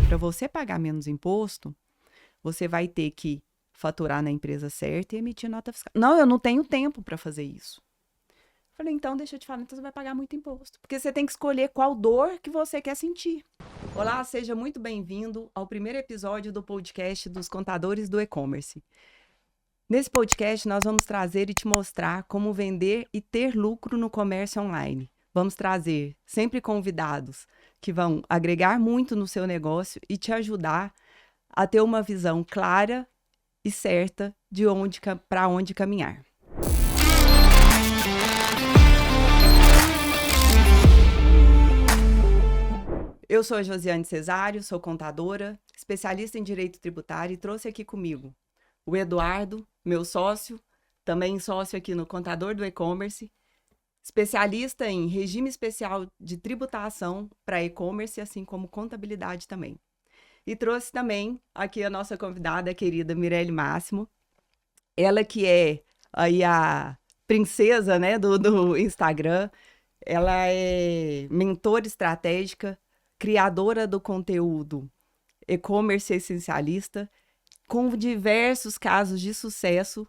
para você pagar menos imposto, você vai ter que faturar na empresa certa e emitir nota fiscal. Não, eu não tenho tempo para fazer isso. Falei, então deixa eu te falar, então você vai pagar muito imposto. Porque você tem que escolher qual dor que você quer sentir. Olá, seja muito bem-vindo ao primeiro episódio do podcast dos Contadores do E-Commerce. Nesse podcast, nós vamos trazer e te mostrar como vender e ter lucro no comércio online. Vamos trazer sempre convidados que vão agregar muito no seu negócio e te ajudar a ter uma visão clara e certa de para onde caminhar. Eu sou a Josiane Cesário, sou contadora, especialista em direito tributário e trouxe aqui comigo o Eduardo, meu sócio, também sócio aqui no Contador do E-Commerce, especialista em regime especial de tributação para e-commerce, assim como contabilidade também. E trouxe também aqui a nossa convidada, a querida Mirelle Máximo, ela que é aí a princesa, né, do Instagram, ela é mentora estratégica, criadora do conteúdo e-commerce essencialista, com diversos casos de sucesso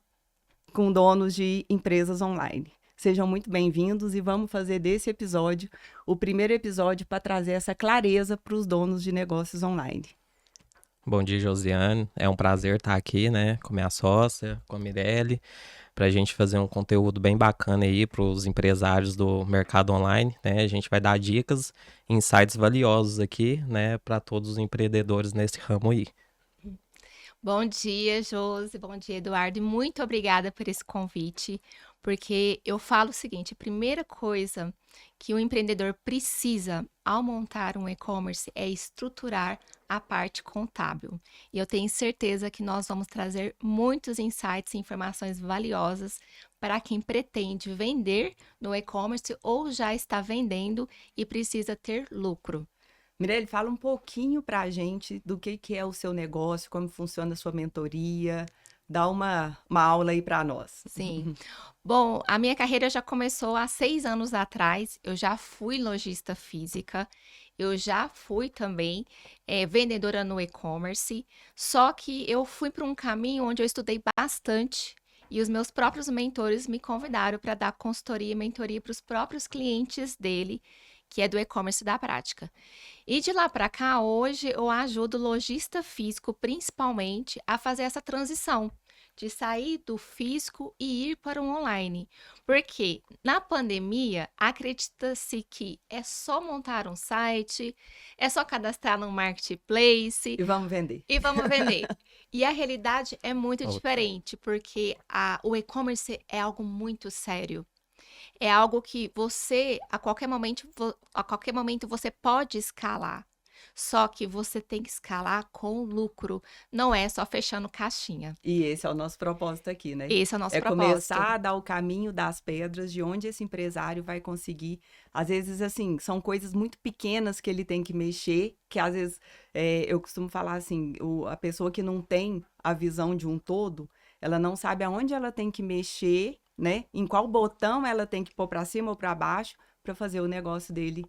com donos de empresas online. Sejam muito bem-vindos e vamos fazer desse episódio o primeiro episódio para trazer essa clareza para os donos de negócios online. Bom dia, Josiane. É um prazer estar aqui, né, com minha sócia, com a Mirelle, para a gente fazer um conteúdo bem bacana aí para os empresários do mercado online, né? A gente vai dar dicas, insights valiosos aqui, né, para todos os empreendedores nesse ramo aí. Bom dia, Josi. Bom dia, Eduardo. E muito obrigada por esse convite, porque eu falo o seguinte: a primeira coisa que o empreendedor precisa ao montar um e-commerce é estruturar a parte contábil. E eu tenho certeza que nós vamos trazer muitos insights e informações valiosas para quem pretende vender no e-commerce ou já está vendendo e precisa ter lucro. Mirelle, fala um pouquinho para a gente do que é o seu negócio, como funciona a sua mentoria. Dá uma aula aí para nós. Sim. Bom, a minha carreira já começou há 6 anos atrás. Eu já fui lojista física. Eu já fui também vendedora no e-commerce. Só que eu fui para um caminho onde eu estudei bastante. E os meus próprios mentores me convidaram para dar consultoria e mentoria para os próprios clientes dele, que é do e-commerce da prática. E de lá para cá, hoje eu ajudo o lojista físico, principalmente, a fazer essa transição de sair do físico e ir para o online. Porque na pandemia, acredita-se que é só montar um site, é só cadastrar no marketplace E vamos vender. E a realidade é muito diferente, porque o e-commerce é algo muito sério. É algo que você, a qualquer momento você pode escalar. Só que você tem que escalar com lucro. Não é só fechando caixinha. E esse é o nosso propósito aqui, né? Esse é o nosso propósito. Começar a dar o caminho das pedras de onde esse empresário vai conseguir. Às vezes, assim, são coisas muito pequenas que ele tem que mexer, que às vezes, eu costumo falar assim, a pessoa que não tem a visão de um todo, ela não sabe aonde ela tem que mexer, né? Em qual botão ela tem que pôr para cima ou para baixo para fazer o negócio dele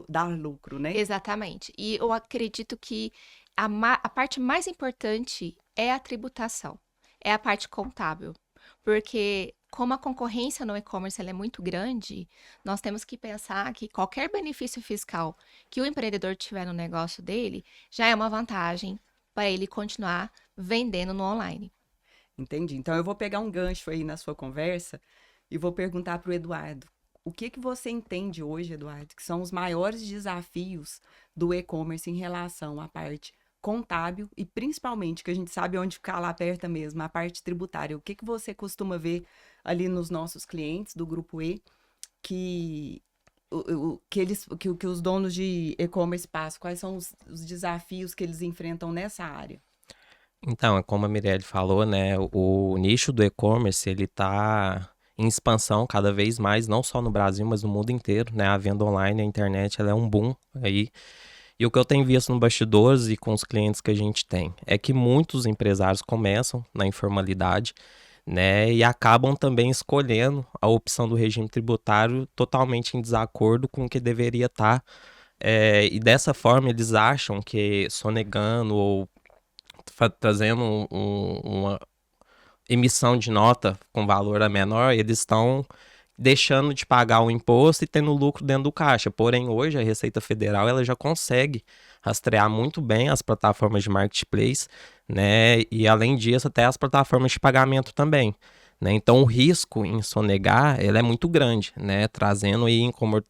dar lucro, né? Exatamente. E eu acredito que a parte mais importante é a tributação, é a parte contábil. Porque como a concorrência no e-commerce ela é muito grande, nós temos que pensar que qualquer benefício fiscal que o empreendedor tiver no negócio dele já é uma vantagem para ele continuar vendendo no online. Entendi. Então, eu vou pegar um gancho aí na sua conversa e vou perguntar para o Eduardo. O que você entende hoje, Eduardo, que são os maiores desafios do e-commerce em relação à parte contábil e, principalmente, que a gente sabe onde ficar lá perto mesmo, a parte tributária. O que você costuma ver ali nos nossos clientes do Grupo E que os donos de e-commerce passam? Quais são os desafios que eles enfrentam nessa área? Então, como a Mirelle falou, né, o nicho do e-commerce, ele tá em expansão cada vez mais, não só no Brasil, mas no mundo inteiro, né? A venda online, a internet, ela é um boom aí. E o que eu tenho visto no bastidores e com os clientes que a gente tem é que muitos empresários começam na informalidade, né? E acabam também escolhendo a opção do regime tributário totalmente em desacordo com o que deveria estar E dessa forma eles acham que sonegando ou trazendo uma emissão de nota com valor a menor, eles estão deixando de pagar o imposto e tendo lucro dentro do caixa. Porém, hoje a Receita Federal ela já consegue rastrear muito bem as plataformas de marketplace, né? E além disso, até as plataformas de pagamento também. Né? Então, o risco em sonegar ele é muito grande, né? Trazendo aí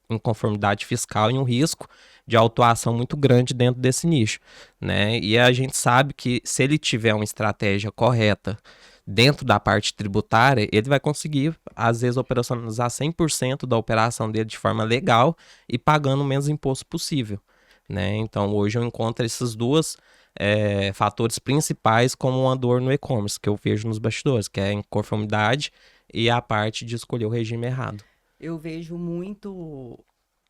inconformidade fiscal e um risco de autuação muito grande dentro desse nicho. Né? E a gente sabe que se ele tiver uma estratégia correta dentro da parte tributária, ele vai conseguir, às vezes, operacionalizar 100% da operação dele de forma legal e pagando o menos imposto possível. Né? Então, hoje eu encontro esses dois fatores principais como uma dor no e-commerce, que eu vejo nos bastidores, que é a inconformidade e a parte de escolher o regime errado. Eu vejo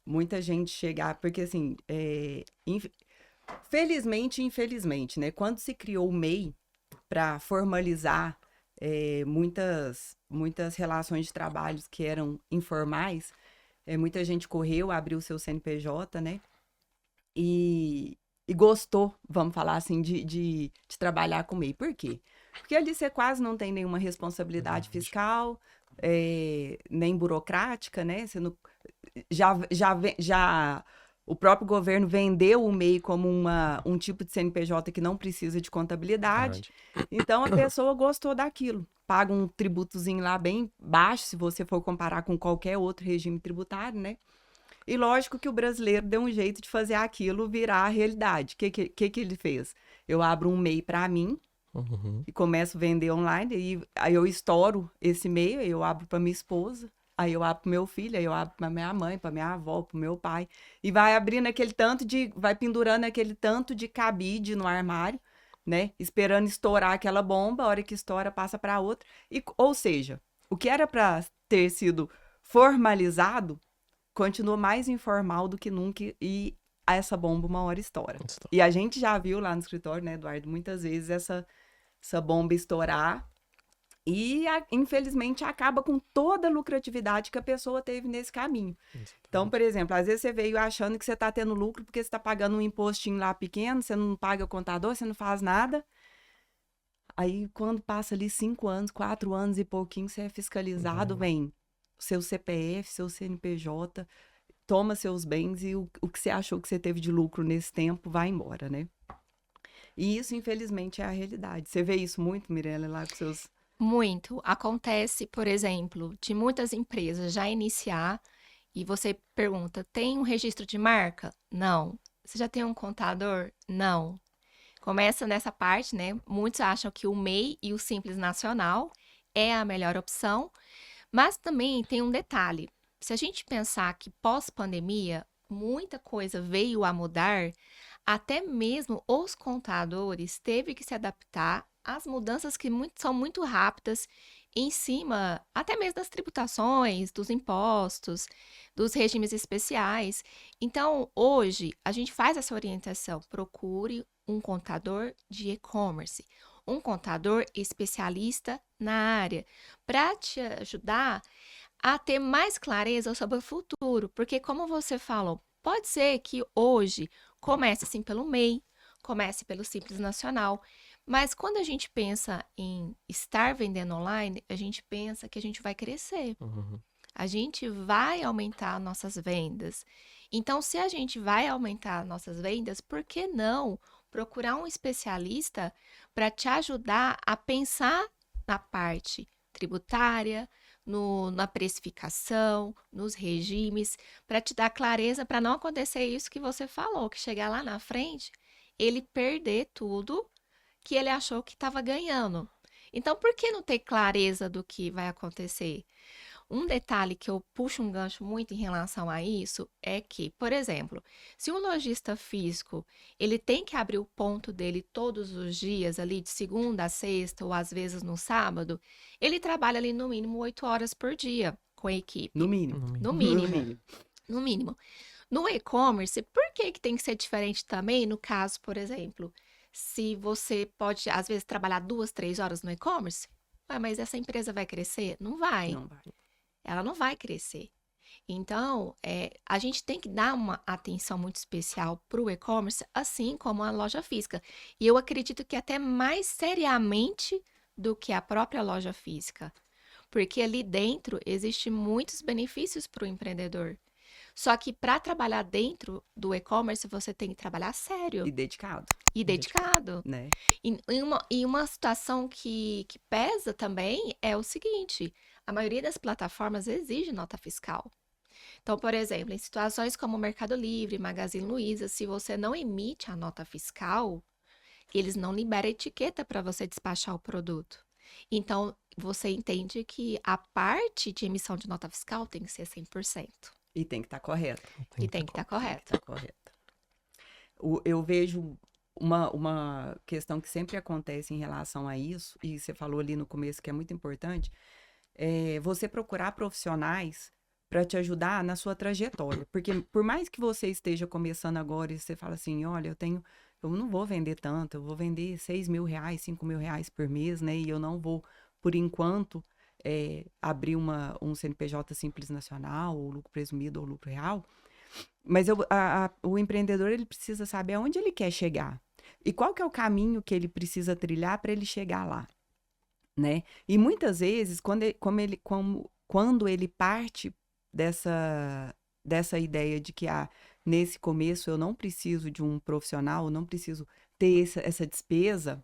muita gente chegar, porque assim, felizmente e infelizmente, né? Quando se criou o MEI para formalizar muitas relações de trabalho que eram informais, muita gente correu, abriu o seu CNPJ, né? E gostou, vamos falar assim, de trabalhar com o MEI. Por quê? Porque ali você quase não tem nenhuma responsabilidade fiscal, nem burocrática, né? Você não, já o próprio governo vendeu o MEI como um tipo de CNPJ que não precisa de contabilidade. Então, a pessoa gostou daquilo. Paga um tributozinho lá bem baixo, se você for comparar com qualquer outro regime tributário, né? E lógico que o brasileiro deu um jeito de fazer aquilo virar a realidade. O que ele fez? Eu abro um MEI para mim e começo a vender online. E aí eu estouro esse MEI, aí eu abro para minha esposa, aí eu abro para meu filho, aí eu abro para minha mãe, para minha avó, para meu pai. E vai abrindo vai pendurando aquele tanto de cabide no armário, né? Esperando estourar aquela bomba, a hora que estoura passa para outra. Ou seja, o que era para ter sido formalizado continua mais informal do que nunca e essa bomba uma hora estoura. E a gente já viu lá no escritório, né, Eduardo, muitas vezes essa bomba estourar e, infelizmente, acaba com toda a lucratividade que a pessoa teve nesse caminho. Então, por exemplo, às vezes você veio achando que você está tendo lucro porque você está pagando um impostinho lá pequeno, você não paga contador, você não faz nada. Aí, quando passa ali 5 anos, 4 anos e pouquinho, você é fiscalizado, vem seu CPF, seu CNPJ, toma seus bens e o que você achou que você teve de lucro nesse tempo vai embora, né? E isso, infelizmente, é a realidade. Você vê isso muito, Mirella, lá com seus... Muito. Acontece, por exemplo, de muitas empresas já iniciar e você pergunta, tem um registro de marca? Não. Você já tem um contador? Não. Começa nessa parte, né? Muitos acham que o MEI e o Simples Nacional é a melhor opção, mas também tem um detalhe. Se a gente pensar que pós-pandemia, muita coisa veio a mudar, até mesmo os contadores teve que se adaptar às mudanças que são muito rápidas em cima, até mesmo das tributações, dos impostos, dos regimes especiais. Então, hoje, a gente faz essa orientação. Procure um contador de e-commerce, um contador especialista na área, para te ajudar a ter mais clareza sobre o futuro. Porque, como você falou, pode ser que hoje comece assim pelo MEI, comece pelo Simples Nacional, mas quando a gente pensa em estar vendendo online, a gente pensa que a gente vai crescer. A gente vai aumentar nossas vendas. Então, se a gente vai aumentar nossas vendas, por que não procurar um especialista para te ajudar a pensar na parte tributária, na precificação, nos regimes, para te dar clareza, para não acontecer isso que você falou, que chegar lá na frente, ele perder tudo que ele achou que estava ganhando. Então, por que não ter clareza do que vai acontecer? Um detalhe que eu puxo um gancho muito em relação a isso é que, por exemplo, se um lojista físico, ele tem que abrir o ponto dele todos os dias, ali de segunda a sexta, ou às vezes no sábado, ele trabalha ali no mínimo 8 horas por dia com a equipe. No mínimo. No mínimo. No mínimo. No e-commerce, por que tem que ser diferente também no caso, por exemplo, se você pode, às vezes, trabalhar 2, 3 horas no e-commerce? Mas essa empresa vai crescer? Não vai. Não vai. Ela não vai crescer. Então, a gente tem que dar uma atenção muito especial para o e-commerce, assim como a loja física. E eu acredito que até mais seriamente do que a própria loja física, porque ali dentro existem muitos benefícios para o empreendedor. Só que para trabalhar dentro do e-commerce, você tem que trabalhar sério E dedicado, e dedicado. né? E uma situação que pesa também é o seguinte: a maioria das plataformas exige nota fiscal. Então, por exemplo, em situações como o Mercado Livre, Magazine Luiza, se você não emite a nota fiscal, eles não liberam a etiqueta para você despachar o produto. Então, você entende que a parte de emissão de nota fiscal tem que ser 100%. E tem que estar correto. E tem que estar Tem que correto. estar correto. Eu vejo uma questão que sempre acontece em relação a isso, e você falou ali no começo que é muito importante, é você procurar profissionais para te ajudar na sua trajetória. Porque por mais que você esteja começando agora e você fala assim, olha, eu não vou vender tanto, eu vou vender R$ 6.000, R$ 5.000 por mês, né? E eu não vou, por enquanto, abrir um CNPJ Simples Nacional, ou lucro presumido, ou lucro real. Mas o empreendedor, ele precisa saber aonde ele quer chegar. E qual que é o caminho que ele precisa trilhar para ele chegar lá, né? E muitas vezes, quando ele parte dessa ideia de que nesse começo eu não preciso de um profissional, eu não preciso ter essa despesa,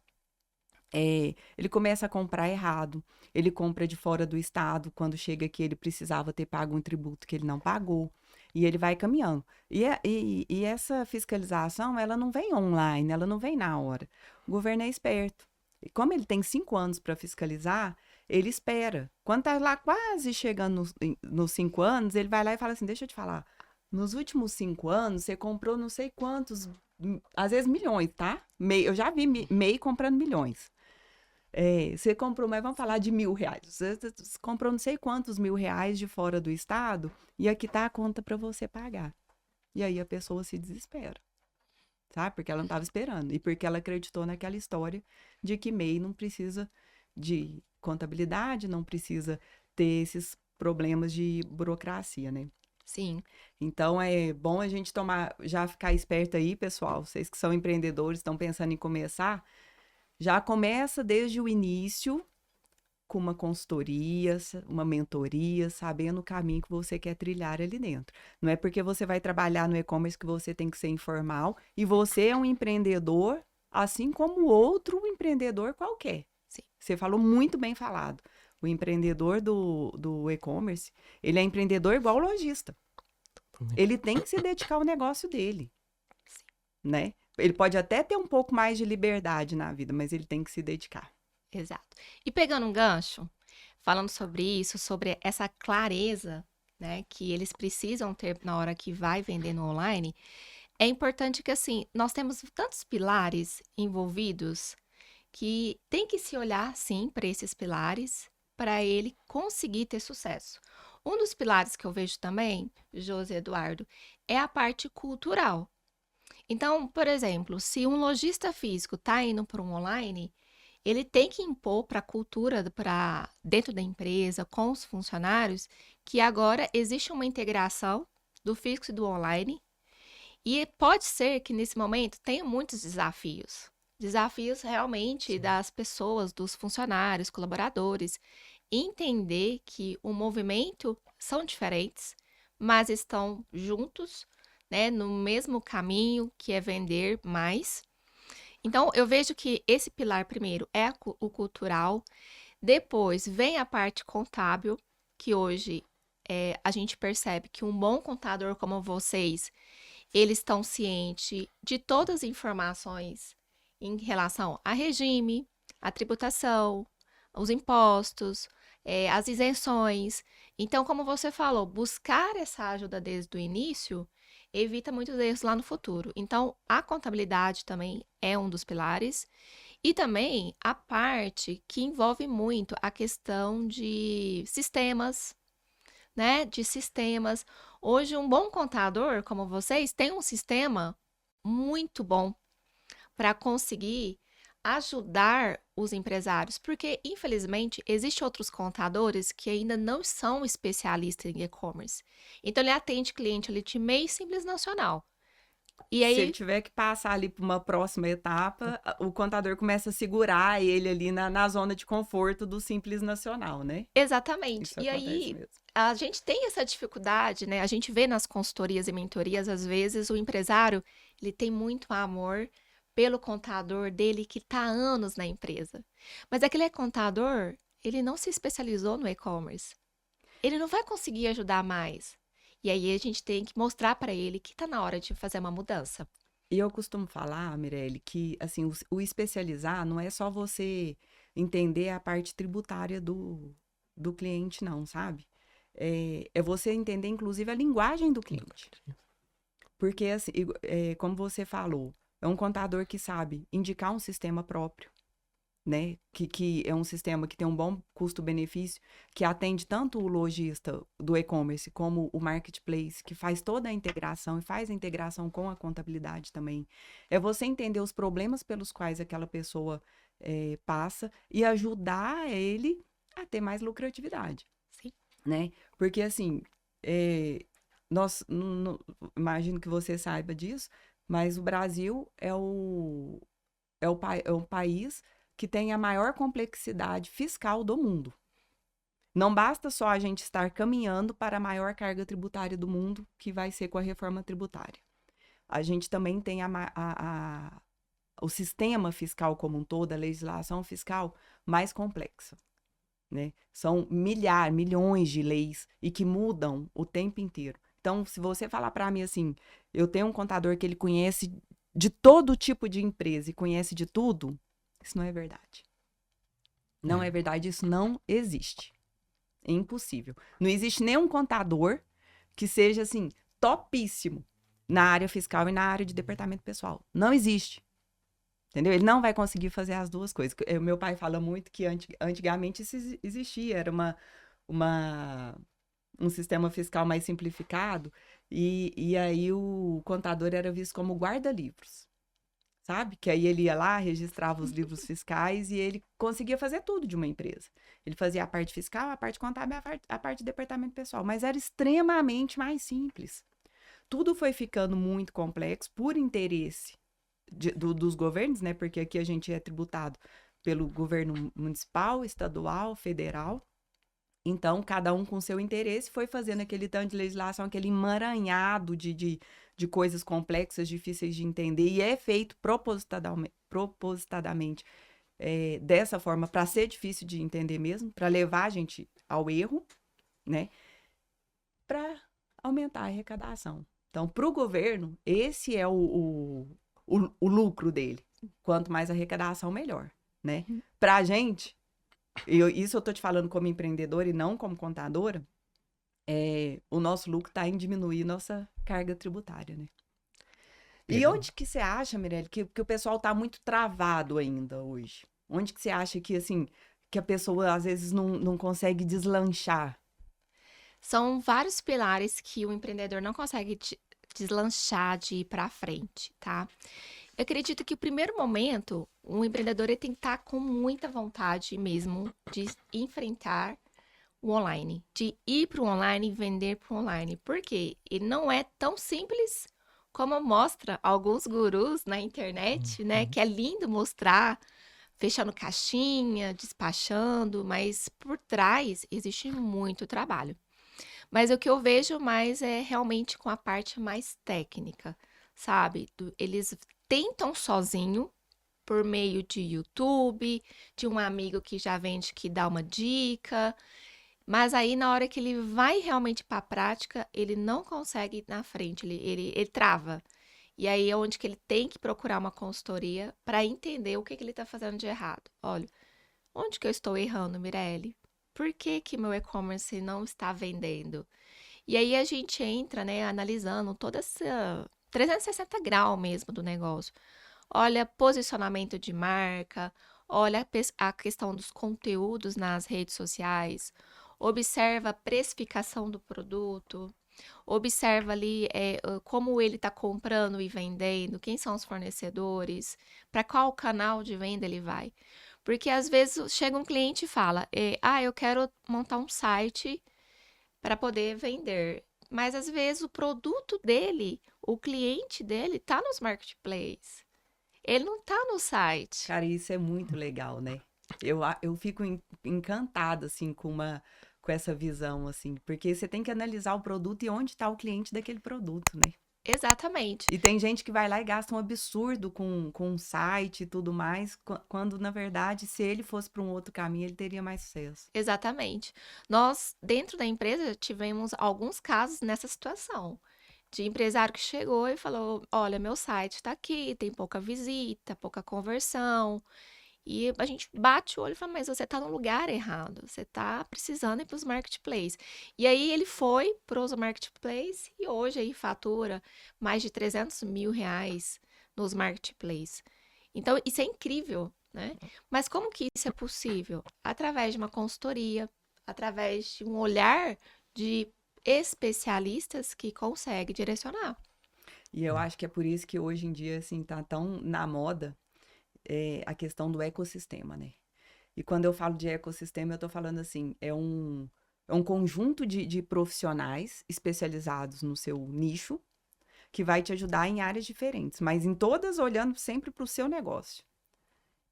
ele começa a comprar errado. Ele compra de fora do estado, quando chega aqui ele precisava ter pago um tributo que ele não pagou. E ele vai caminhando. E essa fiscalização, ela não vem online, ela não vem na hora. O governo é esperto. E como ele tem 5 anos para fiscalizar, ele espera. Quando está lá quase chegando nos 5 anos, ele vai lá e fala assim, deixa eu te falar, nos últimos 5 anos, você comprou não sei quantos, às vezes milhões, tá? Eu já vi MEI comprando milhões. Você comprou, mas vamos falar de R$ 1.000. Você comprou não sei quantos R$ 1.000 de fora do estado e aqui tá a conta para você pagar. E aí a pessoa se desespera, sabe? Porque ela não estava esperando e porque ela acreditou naquela história de que MEI não precisa de contabilidade, não precisa ter esses problemas de burocracia, né? Sim. Então é bom a gente já ficar esperto aí, pessoal. Vocês que são empreendedores, estão pensando em começar, já começa desde o início com uma consultoria, uma mentoria, sabendo o caminho que você quer trilhar ali dentro. Não é porque você vai trabalhar no e-commerce que você tem que ser informal e você é um empreendedor, assim como outro empreendedor qualquer. Sim. Você falou muito bem falado. O empreendedor do e-commerce, ele é empreendedor igual o lojista. Ele tem que se dedicar ao negócio dele, né? Ele pode até ter um pouco mais de liberdade na vida, mas ele tem que se dedicar. Exato. E pegando um gancho, falando sobre isso, sobre essa clareza, né, que eles precisam ter na hora que vai vender no online, é importante que, assim, nós temos tantos pilares envolvidos que tem que se olhar, sim, para esses pilares, para ele conseguir ter sucesso. Um dos pilares que eu vejo também, José Eduardo, é a parte cultural. Então, por exemplo, se um lojista físico está indo para um online, ele tem que impor para a cultura, para dentro da empresa, com os funcionários, que agora existe uma integração do físico e do online. E pode ser que nesse momento tenha muitos desafios. Desafios realmente das pessoas, dos funcionários, colaboradores, entender que o movimento são diferentes, mas estão juntos, né, no mesmo caminho, que é vender mais. Então, eu vejo que esse pilar primeiro é o cultural, depois vem a parte contábil, que hoje a gente percebe que um bom contador como vocês, eles estão cientes de todas as informações em relação a regime, a tributação, os impostos, as isenções. Então, como você falou, buscar essa ajuda desde o início evita muitos erros lá no futuro. Então, a contabilidade também é um dos pilares. E também a parte que envolve muito a questão de sistemas, né? De sistemas. Hoje, um bom contador, como vocês, tem um sistema muito bom para conseguir ajudar os empresários, porque infelizmente existem outros contadores que ainda não são especialistas em e-commerce. Então ele atende cliente ali de MEI Simples Nacional. E Se ele aí, tiver que passar ali para uma próxima etapa, o contador começa a segurar ele ali na zona de conforto do Simples Nacional, né? exatamente. Isso E acontece aí mesmo. a gente tem essa dificuldade, né? A gente vê nas consultorias e mentorias, às vezes, o empresário, ele tem muito amor pelo contador dele que está há anos na empresa. Mas aquele contador, ele não se especializou no e-commerce. Ele não vai conseguir ajudar mais. E aí a gente tem que mostrar para ele que está na hora de fazer uma mudança. E eu costumo falar, Mirelle, que assim, o especializar não é só você entender a parte tributária do cliente, não, sabe? É você entender, inclusive, a linguagem do cliente. Porque, assim, como você falou, é um contador que sabe indicar um sistema próprio, né? Que é um sistema que tem um bom custo-benefício, que atende tanto o lojista do e-commerce como o marketplace, que faz toda a integração e faz a integração com a contabilidade também. É você entender os problemas pelos quais aquela pessoa passa e ajudar ele a ter mais lucratividade, Sim. né? Porque, assim, nós, imagino que você saiba disso, mas o Brasil é o país que tem a maior complexidade fiscal do mundo. Não basta só a gente estar caminhando para a maior carga tributária do mundo, que vai ser com a reforma tributária. A gente também tem o sistema fiscal como um todo, a legislação fiscal mais complexa, né? São milhões de leis e que mudam o tempo inteiro. Então, se você falar para mim assim, eu tenho um contador que ele conhece de todo tipo de empresa e conhece de tudo, isso não é verdade. Não é verdade, isso não existe. É impossível. Não existe nenhum contador que seja, assim, topíssimo na área fiscal e na área de departamento pessoal. Não existe. Entendeu? Ele não vai conseguir fazer as duas coisas. Meu pai fala muito que antigamente isso existia, era um sistema fiscal mais simplificado, e aí o contador era visto como guarda-livros. Sabe? Que aí ele ia lá, registrava os livros fiscais e ele conseguia fazer tudo de uma empresa. Ele fazia a parte fiscal, a parte contábil, a parte de departamento pessoal, mas era extremamente mais simples. Tudo foi ficando muito complexo por interesse dos governos, né? Porque aqui a gente é tributado pelo governo municipal, estadual, federal. Então, cada um com seu interesse foi fazendo aquele tanto de legislação, aquele emaranhado de coisas complexas, difíceis de entender, e é feito propositadamente dessa forma, para ser difícil de entender mesmo, para levar a gente ao erro, né? Para aumentar a arrecadação. Então, para o governo, esse é o lucro dele. Quanto mais arrecadação, melhor, né? Para a gente, isso eu tô te falando como empreendedora e não como contadora, o nosso lucro está em diminuir nossa carga tributária, né? E onde que você acha, Mirelle, que o pessoal tá muito travado ainda hoje? Onde que você acha que, assim, que a pessoa às vezes não consegue deslanchar? São vários pilares que o empreendedor não consegue deslanchar de ir para frente, tá? Eu acredito que o primeiro momento, o empreendedor ele tem que estar com muita vontade mesmo de enfrentar o online, de ir para o online e vender para o online. Por quê? Ele não é tão simples como mostra alguns gurus na internet, né? Que é lindo mostrar, fechando caixinha, despachando, mas por trás existe muito trabalho. Mas o que eu vejo mais é realmente com a parte mais técnica, sabe? Eles tentam sozinho, por meio de YouTube, de um amigo que já vende que dá uma dica, mas aí na hora que ele vai realmente para a prática, ele não consegue ir na frente, ele trava. E aí é onde que ele tem que procurar uma consultoria para entender o que ele está fazendo de errado. Olha, onde que eu estou errando, Mirelle? Por que que meu e-commerce não está vendendo? E aí a gente entra, né, analisando toda essa 360 graus mesmo do negócio. Olha posicionamento de marca, olha a questão dos conteúdos nas redes sociais, observa a precificação do produto, observa ali como ele está comprando e vendendo, quem são os fornecedores, para qual canal de venda ele vai. Porque às vezes chega um cliente e fala, eu quero montar um site para poder vender. Mas às vezes o produto dele, o cliente dele, tá nos marketplaces. Ele não tá no site. Cara, isso é muito legal, né? Eu fico encantada, assim, com essa visão, assim, porque você tem que analisar o produto e onde está o cliente daquele produto, né? Exatamente. E tem gente que vai lá e gasta um absurdo com um site e tudo mais, quando, na verdade, se ele fosse para um outro caminho, ele teria mais sucesso. Exatamente. Nós, dentro da empresa, tivemos alguns casos nessa situação. De empresário que chegou e falou: olha, meu site está aqui, tem pouca visita, pouca conversão. E a gente bate o olho e fala: mas você está no lugar errado, você está precisando ir para os marketplaces. E aí ele foi para os marketplaces e hoje aí fatura mais de 300 mil reais nos marketplaces. Então, isso é incrível, né? Mas como que isso é possível? Através de uma consultoria, através de um olhar de especialistas que consegue direcionar. E eu acho que é por isso que hoje em dia, assim, tá tão na moda a questão do ecossistema, né? E quando eu falo de ecossistema, eu tô falando assim, é um conjunto de profissionais especializados no seu nicho, que vai te ajudar em áreas diferentes, mas em todas olhando sempre para o seu negócio.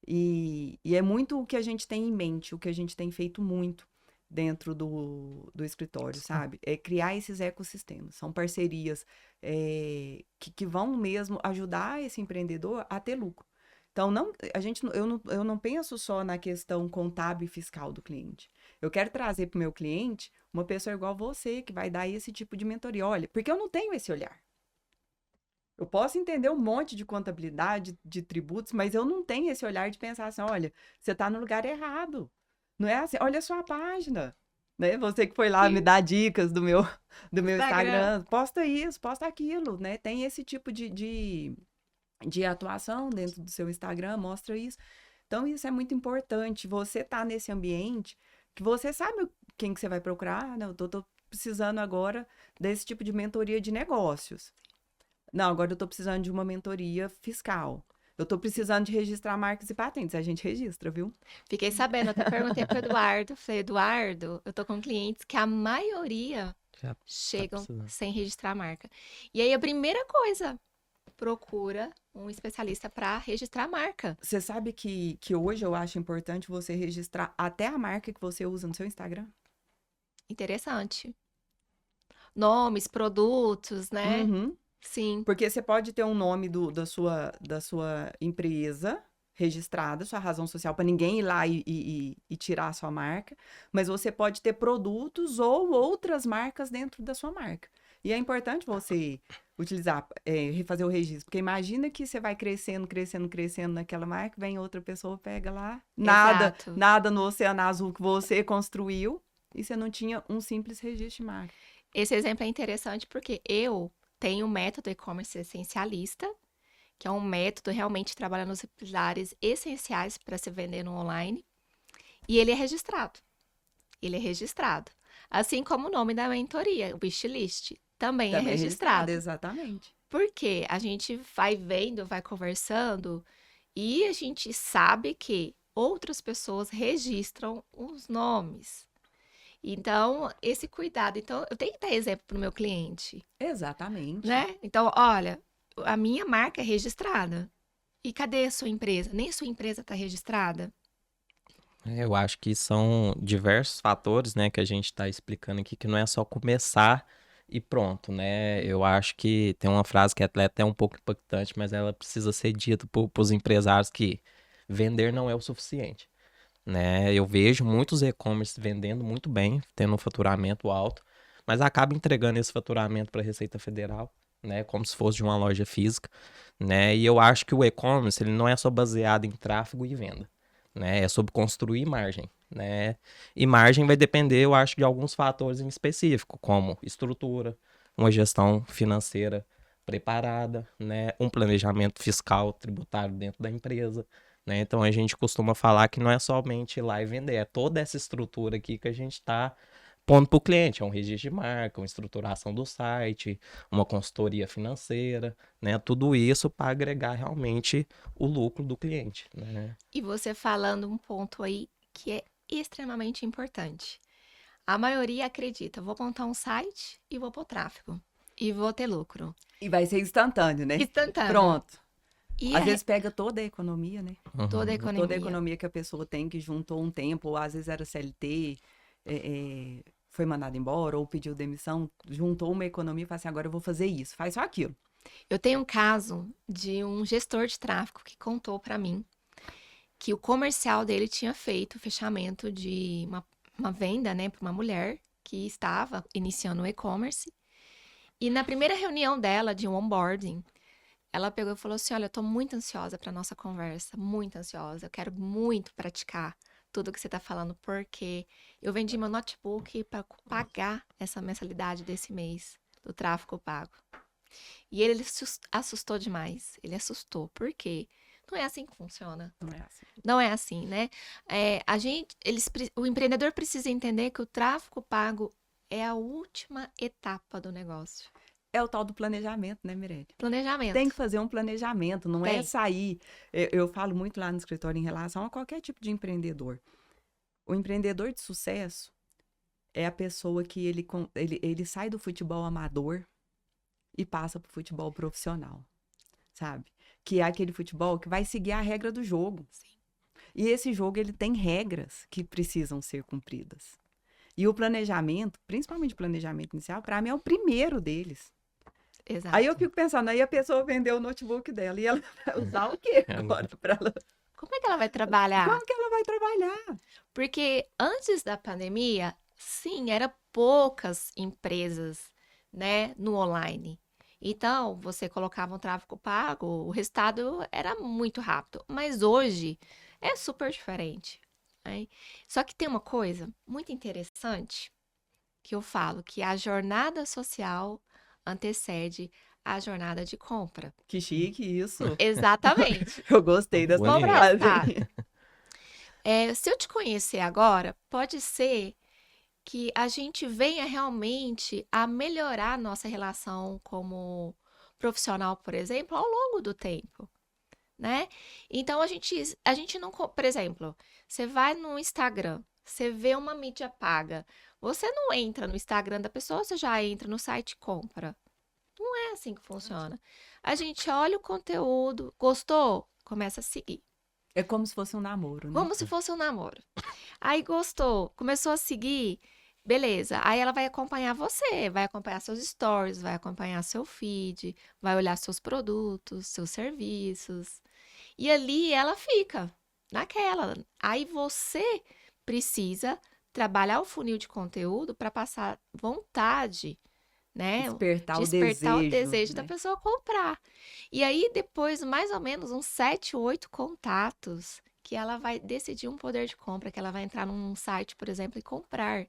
E é muito o que a gente tem em mente, o que a gente tem feito muito dentro do escritório, sabe? É criar esses ecossistemas. São parcerias que vão mesmo ajudar esse empreendedor a ter lucro. Então, eu não penso só na questão contábil e fiscal do cliente. Eu quero trazer para o meu cliente uma pessoa igual você, que vai dar esse tipo de mentoria. Olha, porque eu não tenho esse olhar. Eu posso entender um monte de contabilidade, de tributos, mas eu não tenho esse olhar de pensar assim, olha, você está no lugar errado. Não é assim, olha a sua página. Né? Você que foi lá me dar dicas do meu Instagram, posta isso, posta aquilo, né? Tem esse tipo de atuação dentro do seu Instagram, mostra isso. Então, isso é muito importante. Você tá nesse ambiente que você sabe quem que você vai procurar. Ah, não, eu tô precisando agora desse tipo de mentoria de negócios. Não, agora eu tô precisando de uma mentoria fiscal. Eu tô precisando de registrar marcas e patentes. A gente registra, viu? Fiquei sabendo, até perguntei pro Eduardo. Falei, Eduardo, eu tô com clientes que a maioria chegam sem registrar a marca. E aí, a primeira coisa, procura um especialista para registrar a marca. Você sabe que hoje eu acho importante você registrar até a marca que você usa no seu Instagram? Interessante. Nomes, produtos, né? Uhum. Sim. Porque você pode ter um nome da sua empresa registrada, sua razão social, para ninguém ir lá e tirar a sua marca, mas você pode ter produtos ou outras marcas dentro da sua marca. E é importante você utilizar, refazer o registro, porque imagina que você vai crescendo, crescendo, crescendo naquela marca, vem outra pessoa, pega lá, nada no Oceano Azul que você construiu, e você não tinha um simples registro de marca. Esse exemplo é interessante porque eu tenho o método e-commerce essencialista, que é um método realmente trabalhando nos pilares essenciais para se vender no online. E ele é registrado. Ele é registrado. Assim como o nome da mentoria, o Wishlist, também é registrado. Exatamente. Porque a gente vai vendo, vai conversando e a gente sabe que outras pessoas registram os nomes. Então, esse cuidado. Então, eu tenho que dar exemplo para o meu cliente. Exatamente. Né? Então, olha, a minha marca é registrada. E cadê a sua empresa? Nem a sua empresa está registrada. Eu acho que são diversos fatores, né, que a gente está explicando aqui, que não é só começar e pronto, né? Eu acho que tem uma frase que é até um pouco impactante, mas ela precisa ser dita para os empresários que vender não é o suficiente. Né? Eu vejo muitos e-commerce vendendo muito bem, tendo um faturamento alto, mas acaba entregando esse faturamento para a Receita Federal, né? Como se fosse de uma loja física, né? E eu acho que o e-commerce ele não é só baseado em tráfego e venda, né? É sobre construir margem, né? E margem vai depender, eu acho, de alguns fatores em específico, como estrutura, uma gestão financeira preparada, né? Um planejamento fiscal tributário dentro da empresa. Né? Então a gente costuma falar que não é somente ir lá e vender, é toda essa estrutura aqui que a gente está pondo para o cliente. É um registro de marca, uma estruturação do site, uma consultoria financeira, né? Tudo isso para agregar realmente o lucro do cliente, né? E você falando um ponto aí que é extremamente importante. A maioria acredita, vou montar um site e vou pôr tráfego. E vou ter lucro. E vai ser instantâneo, né? Instantâneo. Pronto. E Às vezes pega toda a economia, né? toda a Uhum. economia. Toda a economia que a pessoa tem, que juntou um tempo, ou às vezes era CLT, foi mandado embora, ou pediu demissão, juntou uma economia e falou assim, agora eu vou fazer isso, faz só aquilo. Eu tenho um caso de um gestor de tráfego que contou para mim que o comercial dele tinha feito o fechamento de uma venda, né, para uma mulher que estava iniciando o e-commerce. E na primeira reunião dela de um onboarding, ela pegou e falou assim: olha, eu tô muito ansiosa para nossa conversa, muito ansiosa. Eu quero muito praticar tudo que você tá falando, porque eu vendi meu notebook para pagar essa mensalidade desse mês do tráfego pago. E ele assustou demais. Ele assustou. Por quê? Não é assim que funciona. Não é assim. Não é assim, né? O empreendedor precisa entender que o tráfego pago é a última etapa do negócio. É o tal do planejamento, né, Mirelle? Planejamento. Tem que fazer um planejamento, não é Tem. sair. Eu falo muito lá no escritório em relação a qualquer tipo de empreendedor. O empreendedor de sucesso é a pessoa que ele sai do futebol amador e passa para o futebol profissional, sabe? Que é aquele futebol que vai seguir a regra do jogo. Sim. E esse jogo, ele tem regras que precisam ser cumpridas. E o planejamento, principalmente o planejamento inicial, para mim é o primeiro deles. Exato. Aí eu fico pensando, aí a pessoa vendeu o notebook dela e ela vai usar o quê agora para ela? Como é que ela vai trabalhar? Como que ela vai trabalhar? Porque antes da pandemia, sim, eram poucas empresas, né, no online. Então, você colocava um tráfego pago, o resultado era muito rápido. Mas hoje é super diferente, né? Só que tem uma coisa muito interessante que eu falo, que a jornada social antecede a jornada de compra. Que chique isso. Exatamente. Eu gostei dessa Bonito. frase. Se eu te conhecer agora, pode ser que a gente venha realmente a melhorar a nossa relação como profissional, por exemplo, ao longo do tempo, né? Então a gente não, por exemplo, você vai no Instagram, você vê uma mídia paga, você não entra no Instagram da pessoa, você já entra no site e compra. Não é assim que funciona. A gente olha o conteúdo, gostou, começa a seguir. É como se fosse um namoro, né? Como se fosse um namoro. Aí gostou, começou a seguir, beleza. Aí ela vai acompanhar você, vai acompanhar seus stories, vai acompanhar seu feed, vai olhar seus produtos, seus serviços. E ali ela fica naquela. Aí você precisa trabalhar o funil de conteúdo para passar vontade, né? Despertar o Despertar o desejo né? da pessoa comprar. E aí, depois, mais ou menos uns 7, 8 contatos, que ela vai decidir um poder de compra, que ela vai entrar num site, por exemplo, e comprar.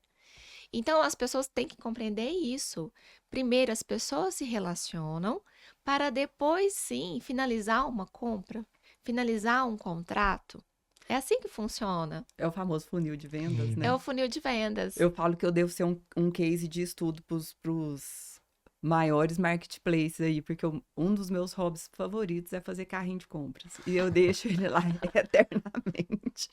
Então, as pessoas têm que compreender isso. Primeiro, as pessoas se relacionam para depois, sim, finalizar uma compra, finalizar um contrato. É assim que funciona. É o famoso funil de vendas, né? É o funil de vendas. Eu falo que eu devo ser um case de estudo pros maiores marketplaces aí, porque um dos meus hobbies favoritos é fazer carrinho de compras. E eu deixo ele lá eternamente.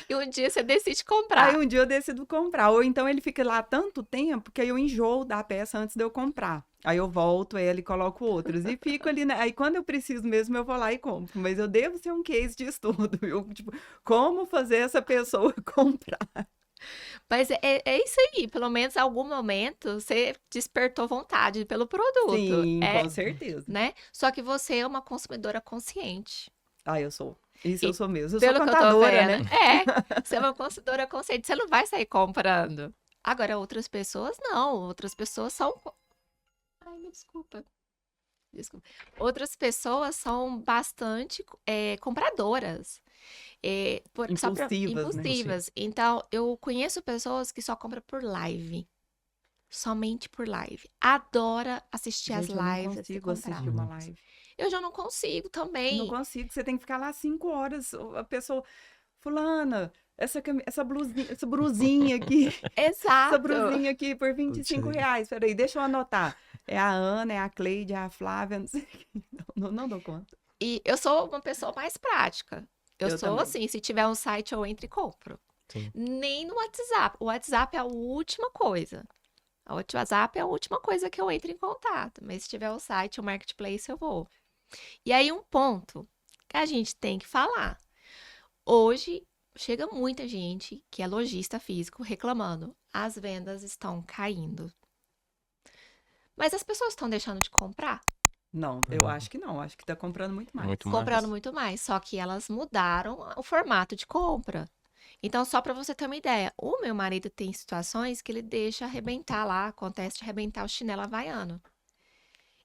E um dia você decide comprar. Aí um dia eu decido comprar. Ou então ele fica lá tanto tempo que aí eu enjoo da peça antes de eu comprar. Aí eu volto ele e coloco outros. E fico ali, né? Aí quando eu preciso mesmo, eu vou lá e compro. Mas eu devo ser um case de estudo, viu? Tipo, como fazer essa pessoa comprar? Mas é isso aí, pelo menos em algum momento você despertou vontade pelo produto. Sim, com certeza. Né? Só que você é uma consumidora consciente. Ah, eu sou. Isso E eu sou mesmo. Eu pelo sou que eu tô contadora, vendo, né? você é uma consumidora consciente, você não vai sair comprando. Agora, outras pessoas não, outras pessoas são... Ai, me desculpa. Desculpa. Outras pessoas são bastante compradoras. Impulsivas, né? Impulsivas. Então, eu conheço pessoas que só compram por live. Somente por live. Adora assistir as Gente, eu lives. não antes de consigo comprar. assistir uma live. Eu já não consigo também. Não consigo. Você tem que ficar lá 5 horas. A pessoa... Fulana, essa blusinha aqui, essa Exato. blusinha aqui por R$ 25. Sei. Peraí, deixa eu anotar. É a Ana, é a Cleide, é a Flávia, não sei o quê. Não dou conta. E eu sou uma pessoa mais prática. Eu Eu sou também. assim, se tiver um site, eu entro e compro. Sim. Nem no WhatsApp. O WhatsApp é a última coisa. O WhatsApp é a última coisa que eu entro em contato. Mas se tiver o site, o marketplace, eu vou. E aí, um ponto que a gente tem que falar. Hoje, chega muita gente que é lojista físico reclamando. As vendas estão caindo. Mas as pessoas estão deixando de comprar? Não, eu acho que não. Acho que tá comprando muito mais. Muito Comprando mais. muito mais. Só que elas mudaram o formato de compra. Então, só para você ter uma ideia, o meu marido tem situações que ele deixa arrebentar lá, acontece de arrebentar o chinelo havaiano.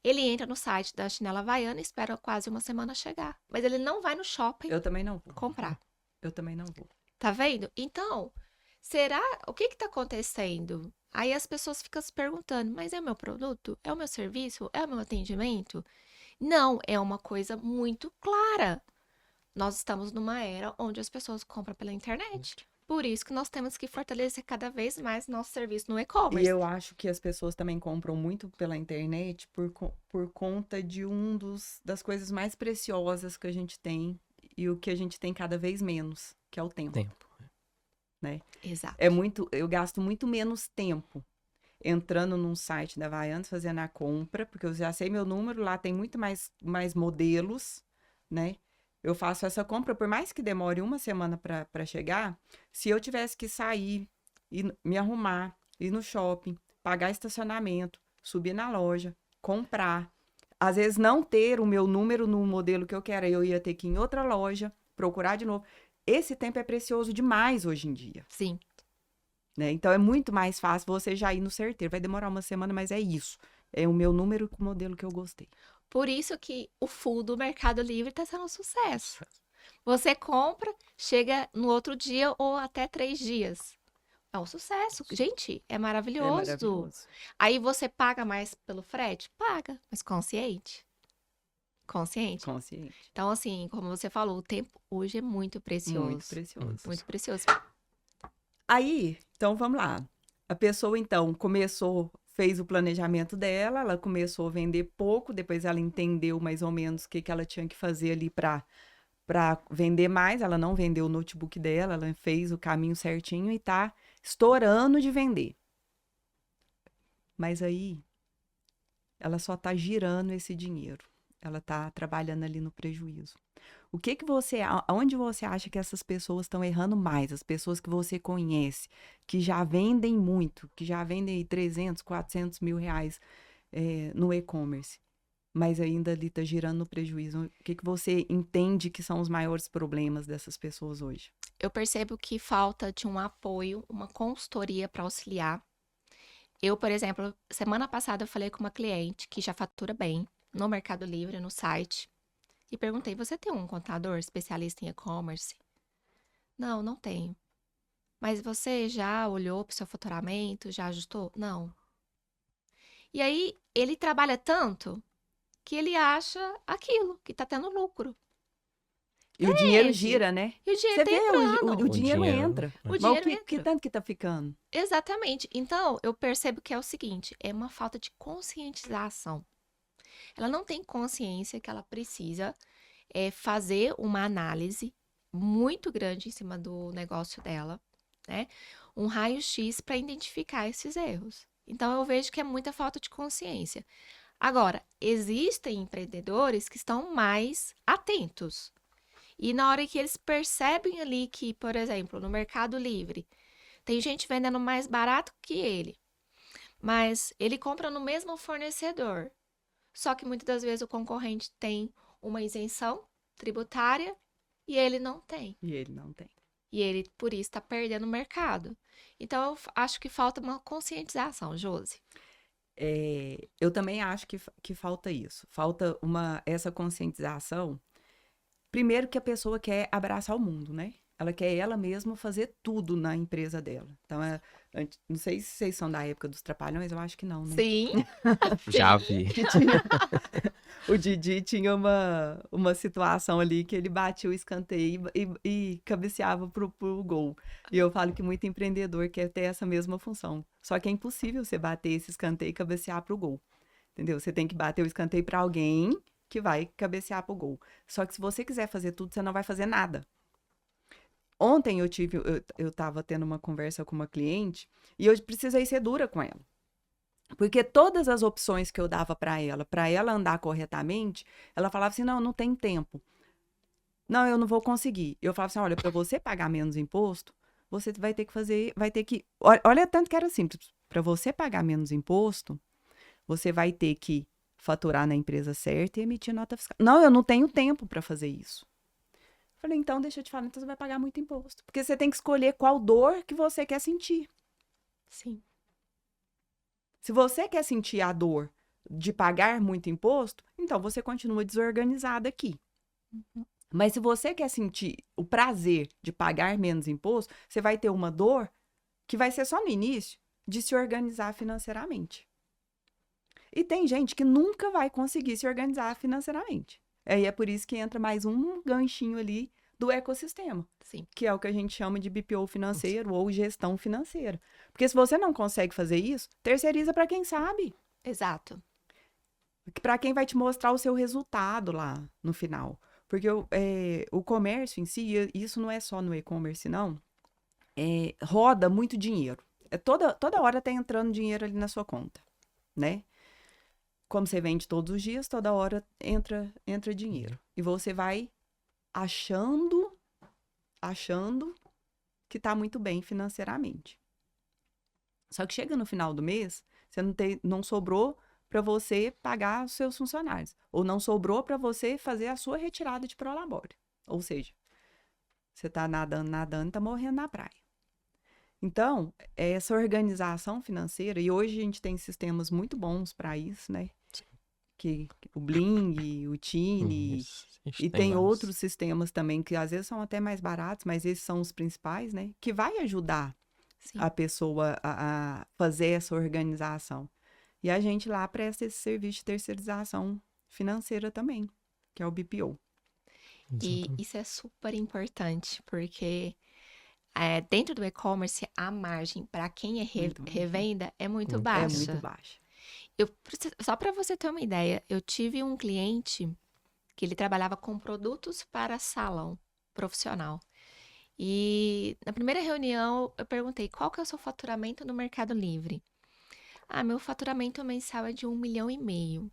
Ele entra no site da chinela havaiana e espera quase uma semana chegar. Mas ele não vai no shopping Eu também não vou. comprar. Eu também não vou. Tá vendo? Então, será? O que que tá acontecendo? Aí as pessoas ficam se perguntando: mas é o meu produto? É o meu serviço? É o meu atendimento? Não, é uma coisa muito clara. Nós estamos numa era onde as pessoas compram pela internet. Por isso que nós temos que fortalecer cada vez mais nosso serviço no E e-commerce. eu acho que as pessoas também compram muito pela internet por conta de das coisas mais preciosas que a gente tem e o que a gente tem cada vez menos, que é o tempo, Tempo. né? Exato. Eu gasto muito menos tempo entrando num site da Havaianas, fazendo a compra, porque eu já sei meu número, lá tem muito mais modelos, né? Eu faço essa compra, por mais que demore uma semana para chegar, se eu tivesse que sair, me arrumar, ir no shopping, pagar estacionamento, subir na loja, comprar, às vezes não ter o meu número no modelo que eu quero, aí eu ia ter que ir em outra loja, procurar de novo. Esse tempo é precioso demais hoje em dia, Sim. né? Então é muito mais fácil você já ir no certeiro. Vai demorar uma semana, mas é isso. É o meu número com o modelo que eu gostei. Por isso que o full do Mercado Livre está sendo um sucesso. Você compra, chega no outro dia ou até 3 dias. É um sucesso. Gente, é É maravilhoso. maravilhoso. Aí você paga mais pelo frete? Paga, mas consciente. Consciente. Consciente. Então, assim, como você falou, o tempo hoje é muito precioso. Muito precioso. Muito precioso. Aí, então vamos lá. A pessoa, então, fez o planejamento dela, ela começou a vender pouco, depois ela entendeu mais ou menos o que ela tinha que fazer ali para vender mais. Ela não vendeu o notebook dela, ela fez o caminho certinho e tá estourando de vender. Mas aí, ela só tá girando esse dinheiro. Ela tá trabalhando ali no prejuízo. Aonde você acha que essas pessoas estão errando mais? As pessoas que você conhece, que já vendem muito, que já vendem aí 300, 400 mil reais no e-commerce, mas ainda ali tá girando no prejuízo. O que você entende que são os maiores problemas dessas pessoas hoje? Eu percebo que falta de um apoio, uma consultoria para auxiliar. Eu, por exemplo, semana passada eu falei com uma cliente que já fatura bem no Mercado Livre, no site, e perguntei: você tem um contador especialista em e-commerce? Não, não tenho. Mas você já olhou para o seu faturamento? Já ajustou? Não. E aí ele trabalha tanto que ele acha aquilo, que tá tendo lucro. E o dinheiro Entende? gira, né? E o dinheiro Você tá vê, entrando. o dinheiro dinheiro- entra. O Mas dinheiro que entra. tanto que tá ficando? Exatamente. Então, eu percebo que é o seguinte, é uma falta de conscientização. Ela não tem consciência que ela precisa fazer uma análise muito grande em cima do negócio dela, né? Um raio-x para identificar esses erros. Então, eu vejo que é muita falta de consciência. Agora, existem empreendedores que estão mais atentos. E na hora que eles percebem ali que, por exemplo, no Mercado Livre, tem gente vendendo mais barato que ele, mas ele compra no mesmo fornecedor. Só que muitas das vezes o concorrente tem uma isenção tributária e ele não tem. E ele não tem. E ele, por isso, está perdendo o mercado. Então, eu acho que falta uma conscientização, Josi. Eu também acho que falta isso. Falta essa conscientização. Primeiro que a pessoa quer abraçar o mundo, né? Ela quer ela mesma fazer tudo na empresa dela. Então, não sei se vocês são da época dos Trapalhões, eu acho que não, né? Sim, Já sim. vi. Que tinha, o Didi tinha uma situação ali que ele batia o escanteio e cabeceava pro gol. E eu falo que muito empreendedor quer ter essa mesma função. Só que é impossível você bater esse escanteio e cabecear pro gol. Entendeu? Você tem que bater o escanteio para alguém que vai cabecear pro gol. Só que se você quiser fazer tudo, você não vai fazer nada. Ontem eu tava tendo uma conversa com uma cliente e eu precisei ser dura com ela. Porque todas as opções que eu dava para ela andar corretamente, ela falava assim: não, não tem tempo. Não, eu não vou conseguir. Eu falava assim: olha, para você pagar menos imposto, você vai ter que fazer, vai ter que. Olha, tanto que era simples. Para você pagar menos imposto, você vai ter que faturar na empresa certa e emitir nota fiscal. Não, eu não tenho tempo para fazer isso. Falei, então deixa eu te falar, então você vai pagar muito imposto. Porque você tem que escolher qual dor que você quer sentir. Sim. Se você quer sentir a dor de pagar muito imposto, então você continua desorganizada aqui. Mas se você quer sentir o prazer de pagar menos imposto, você vai ter uma dor que vai ser só no início de se organizar financeiramente. E tem gente que nunca vai conseguir se organizar financeiramente. Aí é por isso que entra mais um ganchinho ali do ecossistema, Sim. que é o que a gente chama de BPO financeiro ou gestão financeira. Porque se você não consegue fazer isso, terceiriza para quem sabe. Exato. Para quem vai te mostrar o seu resultado lá no final. Porque o comércio em si, isso não é só no e-commerce, não, roda muito dinheiro. Toda hora tá entrando dinheiro ali na sua conta, né? Como você vende todos os dias, toda hora entra dinheiro. E você vai achando que tá muito bem financeiramente. Só que chega no final do mês, você não sobrou para você pagar os seus funcionários. Ou não sobrou para você fazer a sua retirada de prolabore. Ou seja, você tá nadando, tá morrendo na praia. Então, essa organização financeira, e hoje a gente tem sistemas muito bons para isso, né? Que o Bling, o Tini, e tem outros sistemas também que às vezes são até mais baratos, mas esses são os principais, né? Que vai ajudar Sim. a pessoa a fazer essa organização. E a gente lá presta esse serviço de terceirização financeira também, que é o BPO. E isso é super importante, porque dentro do e-commerce, a margem para quem é Muito baixa. revenda é muito É baixa. muito baixa. Só para você ter uma ideia, eu tive um cliente que ele trabalhava com produtos para salão profissional. E na primeira reunião eu perguntei qual que é o seu faturamento no Mercado Livre. Ah, meu faturamento mensal é de 1,5 milhão.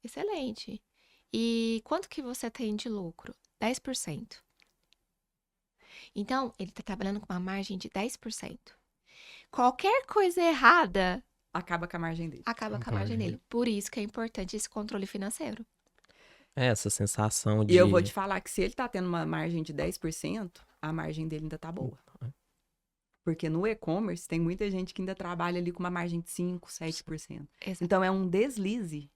Excelente. E quanto que você tem de lucro? 10%. Então, ele está trabalhando com uma margem de 10%. Qualquer coisa errada Acaba com a margem dele. acaba com a margem dele. Por isso que é importante esse controle financeiro. Essa sensação E de. eu vou te falar que se ele tá tendo uma margem de 10%, a margem dele ainda tá boa. Porque no e-commerce tem muita gente que ainda trabalha ali com uma margem de 5%, 7%. Exato. Então é um deslize.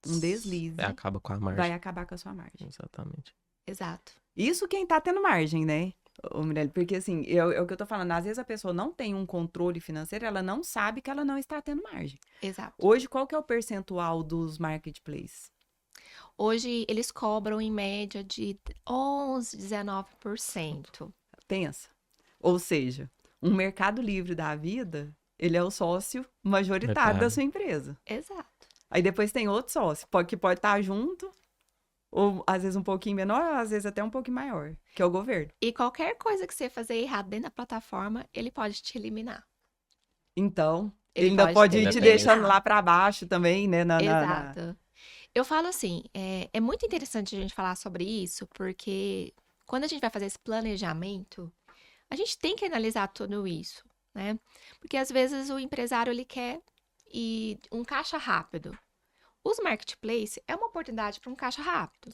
Um deslize Acaba com a margem. vai acabar com a sua margem. Exatamente. Exato. Isso quem tá tendo margem, né, ô Mirelle? Porque assim, é o que eu tô falando, às vezes a pessoa não tem um controle financeiro, ela não sabe que ela não está tendo margem. Exato. Hoje, qual que é o percentual dos marketplaces? Hoje eles cobram em média de 11, 19%. Pensa. Ou seja, um Mercado Livre da vida, ele é o sócio majoritário da sua empresa. Exato. Aí depois tem outro sócio, que pode estar junto, ou às vezes um pouquinho menor, às vezes até um pouquinho maior, que é o governo. E qualquer coisa que você fazer errado dentro da plataforma, ele pode te eliminar. Então, Ele ele ainda pode ir te te eliminar. deixando lá para baixo também, né? Exato. Eu falo assim, é muito interessante a gente falar sobre isso, porque quando a gente vai fazer esse planejamento, a gente tem que analisar tudo isso, né? Porque às vezes o empresário ele quer um caixa rápido. Os marketplace é uma oportunidade para um caixa rápido.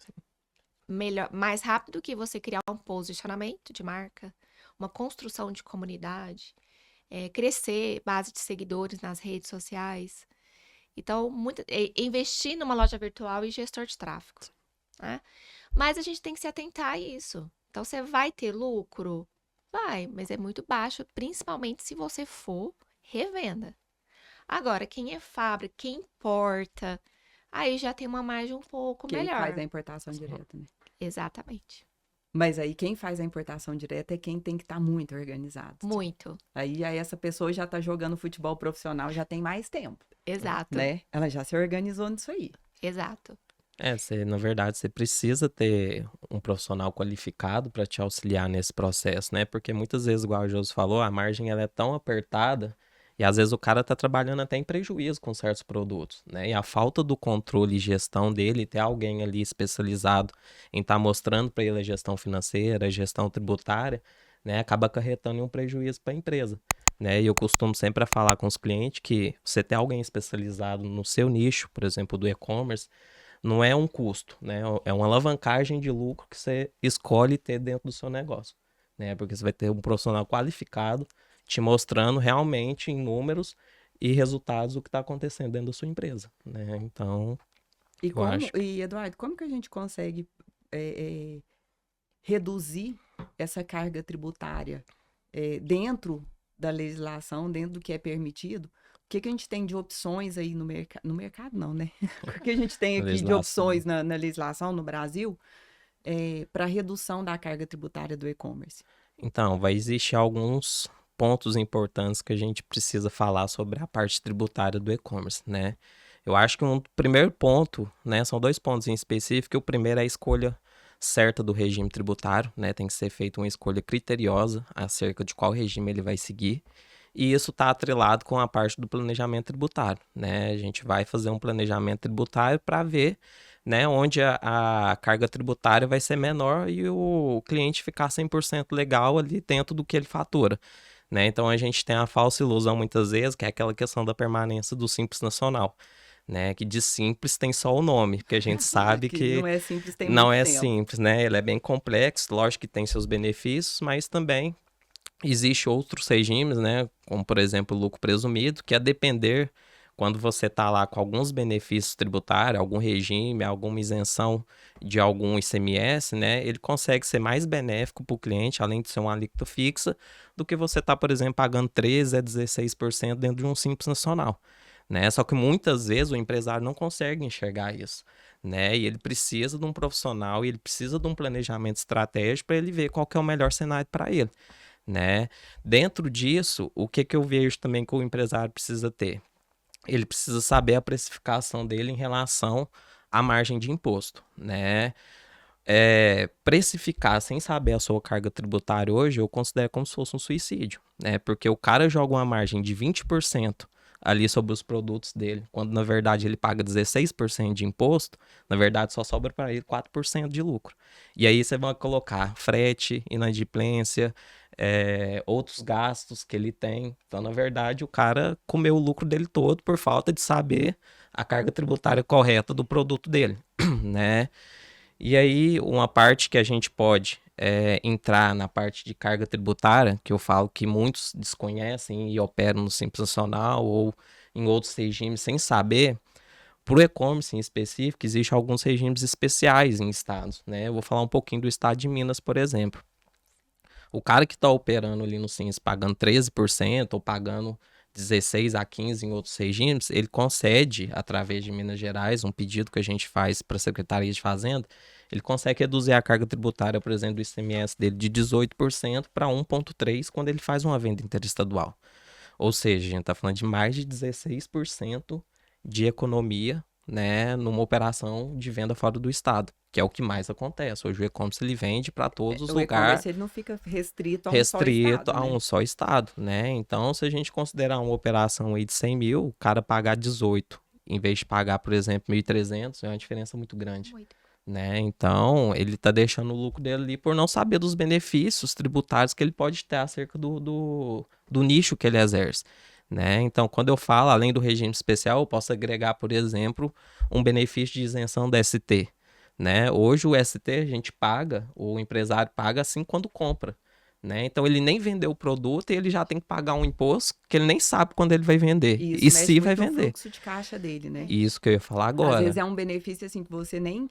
Mais rápido que você criar um posicionamento de marca, uma construção de comunidade, crescer base de seguidores nas redes sociais. Então, investir numa loja virtual e gestor de tráfego. Né? Mas a gente tem que se atentar a isso. Então, você vai ter lucro? Vai, mas é muito baixo, principalmente se você for revenda. Agora, quem é fábrica, quem importa, aí já tem uma margem um pouco Quem faz a melhor. importação direta, né? Exatamente. Mas aí quem faz a importação direta é quem tem que estar muito organizado. Muito. Aí essa pessoa já está jogando futebol profissional já tem mais tempo, Exato. né? Ela já se organizou nisso aí. Exato. Na verdade, você precisa ter um profissional qualificado para te auxiliar nesse processo, né? Porque muitas vezes, igual o Josi falou, a margem ela é tão apertada e às vezes o cara tá trabalhando até em prejuízo com certos produtos, né? E a falta do controle e gestão dele, ter alguém ali especializado em estar mostrando para ele a gestão financeira, a gestão tributária, né? Acaba acarretando em um prejuízo para a empresa. Né? E eu costumo sempre falar com os clientes que você ter alguém especializado no seu nicho, por exemplo, do e-commerce, não é um custo, né? É uma alavancagem de lucro que você escolhe ter dentro do seu negócio, né? Porque você vai ter um profissional qualificado te mostrando realmente em números e resultados o que está acontecendo dentro da sua empresa, né? Então, eu acho. E Eduardo, como que a gente consegue reduzir essa carga tributária dentro da legislação, dentro do que é permitido? O que a gente tem de opções aí no mercado? No mercado não, né? O que a gente tem aqui de opções na legislação no Brasil para redução da carga tributária do e-commerce? Então, vai existir alguns pontos importantes que a gente precisa falar sobre a parte tributária do e-commerce, né? Eu acho que um primeiro ponto, né, são dois pontos em específico. O primeiro é a escolha certa do regime tributário, né? Tem que ser feita uma escolha criteriosa acerca de qual regime ele vai seguir. E isso está atrelado com a parte do planejamento tributário, né? A gente vai fazer um planejamento tributário para ver, né, onde a carga tributária vai ser menor e o cliente ficar 100% legal ali dentro do que ele fatura. Né? Então a gente tem a falsa ilusão muitas vezes, que é aquela questão da permanência do Simples Nacional. Né, que de simples tem só o nome, porque a gente sabe que não é simples, tem não muito é tempo. simples, né? Ele é bem complexo, lógico que tem seus benefícios, mas também existe outros regimes, né? Como por exemplo o lucro presumido, que a depender quando você está lá com alguns benefícios tributários, algum regime, alguma isenção de algum ICMS, né? Ele consegue ser mais benéfico para o cliente, além de ser uma alíquota fixa, do que você está, por exemplo, pagando 13% a 16% dentro de um Simples Nacional. Né? Só que muitas vezes o empresário não consegue enxergar isso, né? E ele precisa de um profissional e ele precisa de um planejamento estratégico para ele ver qual que é o melhor cenário para ele, né? Dentro disso, o que eu vejo também que o empresário precisa ter? Ele precisa saber a precificação dele em relação à margem de imposto, né? Precificar sem saber a sua carga tributária hoje, eu considero como se fosse um suicídio, né? Porque o cara joga uma margem de 20% ali sobre os produtos dele, quando na verdade ele paga 16% de imposto, na verdade só sobra para ele 4% de lucro. E aí você vai colocar frete, inadimplência, outros gastos que ele tem. Então, na verdade, o cara comeu o lucro dele todo por falta de saber a carga tributária correta do produto dele, né? E aí, uma parte que a gente pode entrar na parte de carga tributária, que eu falo que muitos desconhecem e operam no Simples Nacional ou em outros regimes sem saber, para o e-commerce em específico, existem alguns regimes especiais em estados, né? Eu vou falar um pouquinho do estado de Minas, por exemplo. O cara que está operando ali no Simples pagando 13% ou pagando 16 a 15 em outros regimes, ele concede, através de Minas Gerais, um pedido que a gente faz para a Secretaria de Fazenda, ele consegue reduzir a carga tributária, por exemplo, do ICMS dele de 18% para 1,3% quando ele faz uma venda interestadual. Ou seja, a gente está falando de mais de 16% de economia, né, numa operação de venda fora do estado, que é o que mais acontece. Hoje o e-commerce ele vende para todos os O lugares. e-commerce ele não fica restrito a um só estado, a um só estado, né? Então, se a gente considerar uma operação aí de 100 mil, o cara pagar 18, em vez de pagar, por exemplo, 1.300, é uma diferença muito grande. Muito. Né? Então, ele está deixando o lucro dele ali por não saber dos benefícios tributários que ele pode ter acerca do nicho que ele exerce. Né? Então, quando eu falo, além do regime especial, eu posso agregar, por exemplo, um benefício de isenção da ST. Né? Hoje o ST a gente paga, o empresário paga assim quando compra. né? Então ele nem vendeu o produto e ele já tem que pagar um imposto que ele nem sabe quando ele vai vender E isso e mexe se vai muito no vender. fluxo de caixa dele, né? Isso que eu ia falar Às vezes agora. é um benefício assim que você nem.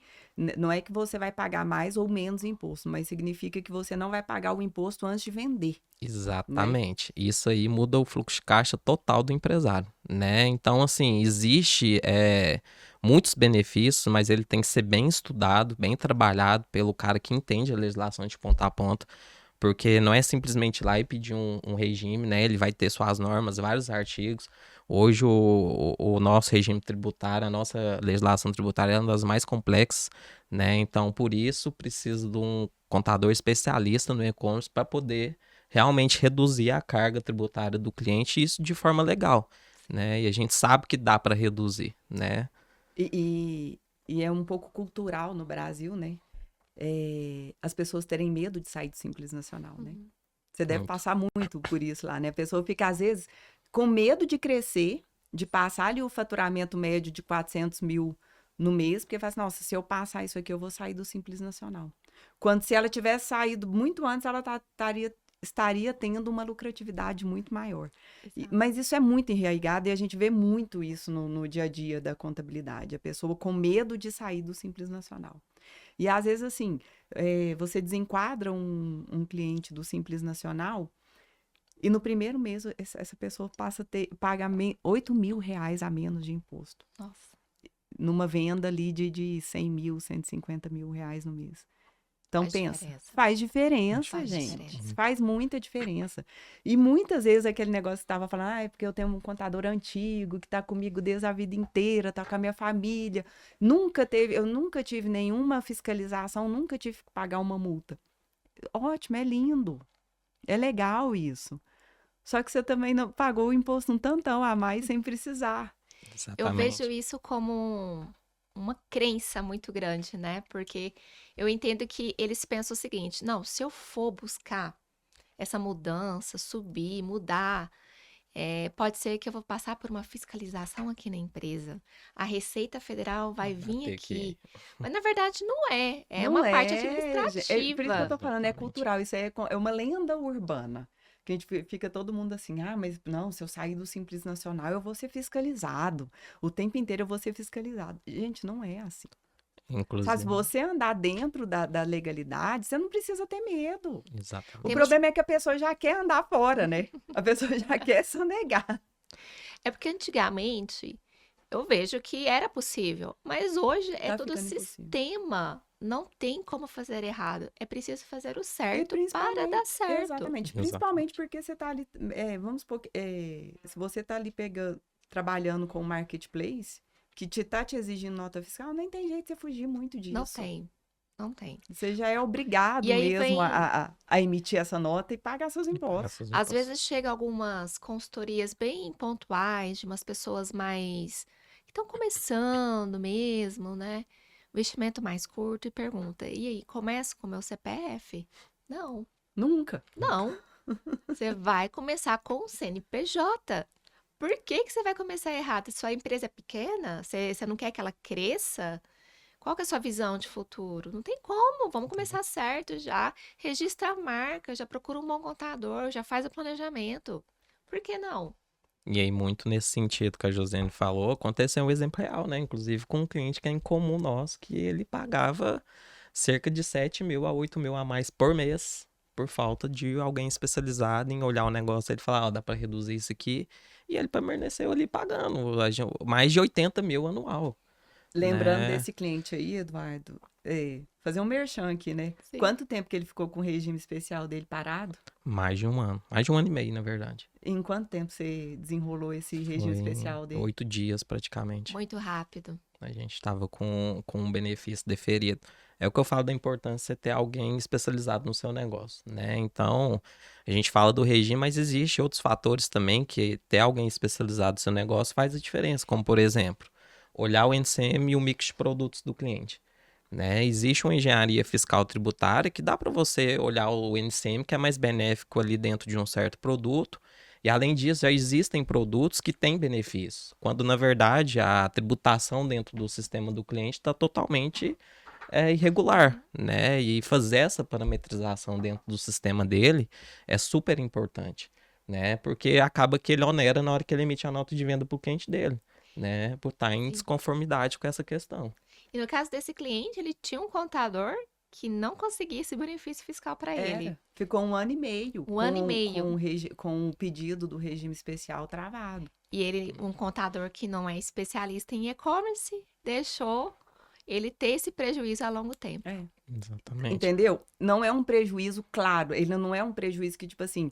Não é que você vai pagar mais ou menos imposto, mas significa que você não vai pagar o imposto antes de vender, né? Exatamente. Isso aí muda o fluxo de caixa total do empresário, né? Então, assim, existe muitos benefícios, mas ele tem que ser bem estudado, bem trabalhado pelo cara que entende a legislação de ponta a ponta, porque não é simplesmente ir lá e pedir um regime, né? Ele vai ter suas normas, vários artigos. Hoje, o nosso regime tributário, a nossa legislação tributária é uma das mais complexas, né? Então, por isso, precisa de um contador especialista no e-commerce para poder realmente reduzir a carga tributária do cliente, e isso de forma legal, né? E a gente sabe que dá para reduzir, né? E é um pouco cultural no Brasil, né? As pessoas terem medo de sair do Simples Nacional, né? Você deve Muito. passar muito por isso lá, né? A pessoa fica, às vezes, com medo de crescer, de passar ali o faturamento médio de 400 mil no mês, porque fala assim, nossa, se eu passar isso aqui, eu vou sair do Simples Nacional. Quando se ela tivesse saído muito antes, ela estaria tendo uma lucratividade muito maior. Mas isso é muito enraizado e a gente vê muito isso no dia a dia da contabilidade. A pessoa com medo de sair do Simples Nacional. E às vezes, assim, você desenquadra um cliente do Simples Nacional e no primeiro mês essa pessoa passa a pagar 8 mil reais a menos de imposto. Nossa. Numa venda ali de 100 mil, 150 mil reais no mês. Então, Faz pensa, diferença. faz diferença, Faz gente. diferença. Faz muita diferença. E muitas vezes aquele negócio que estava falando, é porque eu tenho um contador antigo que está comigo desde a vida inteira, está com a minha família. Eu nunca tive nenhuma fiscalização, nunca tive que pagar uma multa. Ótimo, é lindo. É legal isso. Só que você também não pagou o imposto um tantão a mais sem precisar. Eu vejo Exatamente. isso como uma crença muito grande, né? Porque eu entendo que eles pensam o seguinte: não, se eu for buscar essa mudança, subir, mudar, pode ser que eu vou passar por uma fiscalização aqui na empresa. A Receita Federal vai Vai vir ter que. aqui. Mas na verdade não é. É Não uma parte é por isso que eu administrativa. tô falando, é Exatamente. cultural, isso aí é uma lenda urbana. Que a gente fica todo mundo assim, mas não, se eu sair do Simples Nacional, eu vou ser fiscalizado. O tempo inteiro eu vou ser fiscalizado. Gente, não é assim. Sabe, se Inclusive. você andar dentro da legalidade, você não precisa ter medo. O Exatamente. Temos- problema é que a pessoa já quer andar fora, né? A pessoa já quer sonegar. É porque antigamente eu vejo que era possível, mas hoje é Tá todo ficando impossível. sistema. Não tem como fazer errado. É preciso fazer o E certo para dar certo. exatamente. Principalmente porque você tá ali, vamos supor, se você tá ali trabalhando com o marketplace, que tá te exigindo nota fiscal, nem tem jeito de você fugir muito disso. Não tem. Não tem. Você já é obrigado E aí mesmo vem. a emitir essa nota e pagar seus E pagar impostos. seus Às impostos. vezes chega algumas consultorias bem pontuais de umas pessoas mais que estão começando mesmo, né? Investimento mais curto e pergunta: e aí, começo com o meu CPF? Não, Nunca. não. Você vai começar com o CNPJ. Por que que você vai começar errado? Sua empresa é pequena? Você não quer que ela cresça? Qual que é a sua visão de futuro? Não tem como. Vamos começar certo já. Registra a marca, já procura um bom contador, já faz o planejamento. Por que não? E aí, muito nesse sentido que a Josiane falou, aconteceu um exemplo real, né? Inclusive com um cliente que é em comum nosso, que ele pagava cerca de 7 mil a 8 mil a mais por mês, por falta de alguém especializado em olhar o negócio. Ele falava, dá pra reduzir isso aqui. E ele permaneceu ali pagando mais de 80 mil anual, Lembrando né? desse cliente aí, Eduardo, fazer um merchan aqui, né? Sim. Quanto tempo que ele ficou com o regime especial dele parado? Mais de um ano. Mais de um ano e meio, na verdade. Em quanto tempo você desenrolou esse regime Foi especial dele? 8 dias, praticamente. Muito rápido. A gente estava com um benefício deferido. É o que eu falo da importância de você ter alguém especializado no seu negócio, né? Então, a gente fala do regime, mas existe outros fatores também que ter alguém especializado no seu negócio faz a diferença, como, por exemplo, olhar o NCM e o mix de produtos do cliente, né? Existe uma engenharia fiscal tributária que dá para você olhar o NCM, que é mais benéfico ali dentro de um certo produto, e além disso, já existem produtos que têm benefícios, quando na verdade a tributação dentro do sistema do cliente está totalmente irregular, né? E fazer essa parametrização dentro do sistema dele é super importante, né? Porque acaba que ele onera na hora que ele emite a nota de venda para o cliente dele, né? Por estar em Sim. desconformidade com essa questão. E no caso desse cliente, ele tinha um contador que não conseguia esse benefício fiscal para ele. Ficou 1 ano e meio. Um ano e meio. Com o pedido do regime especial travado. E ele, um contador que não é especialista em e-commerce, deixou ele ter esse prejuízo a longo tempo. Exatamente. Entendeu? Não é um prejuízo claro. Ele não é um prejuízo que, tipo assim,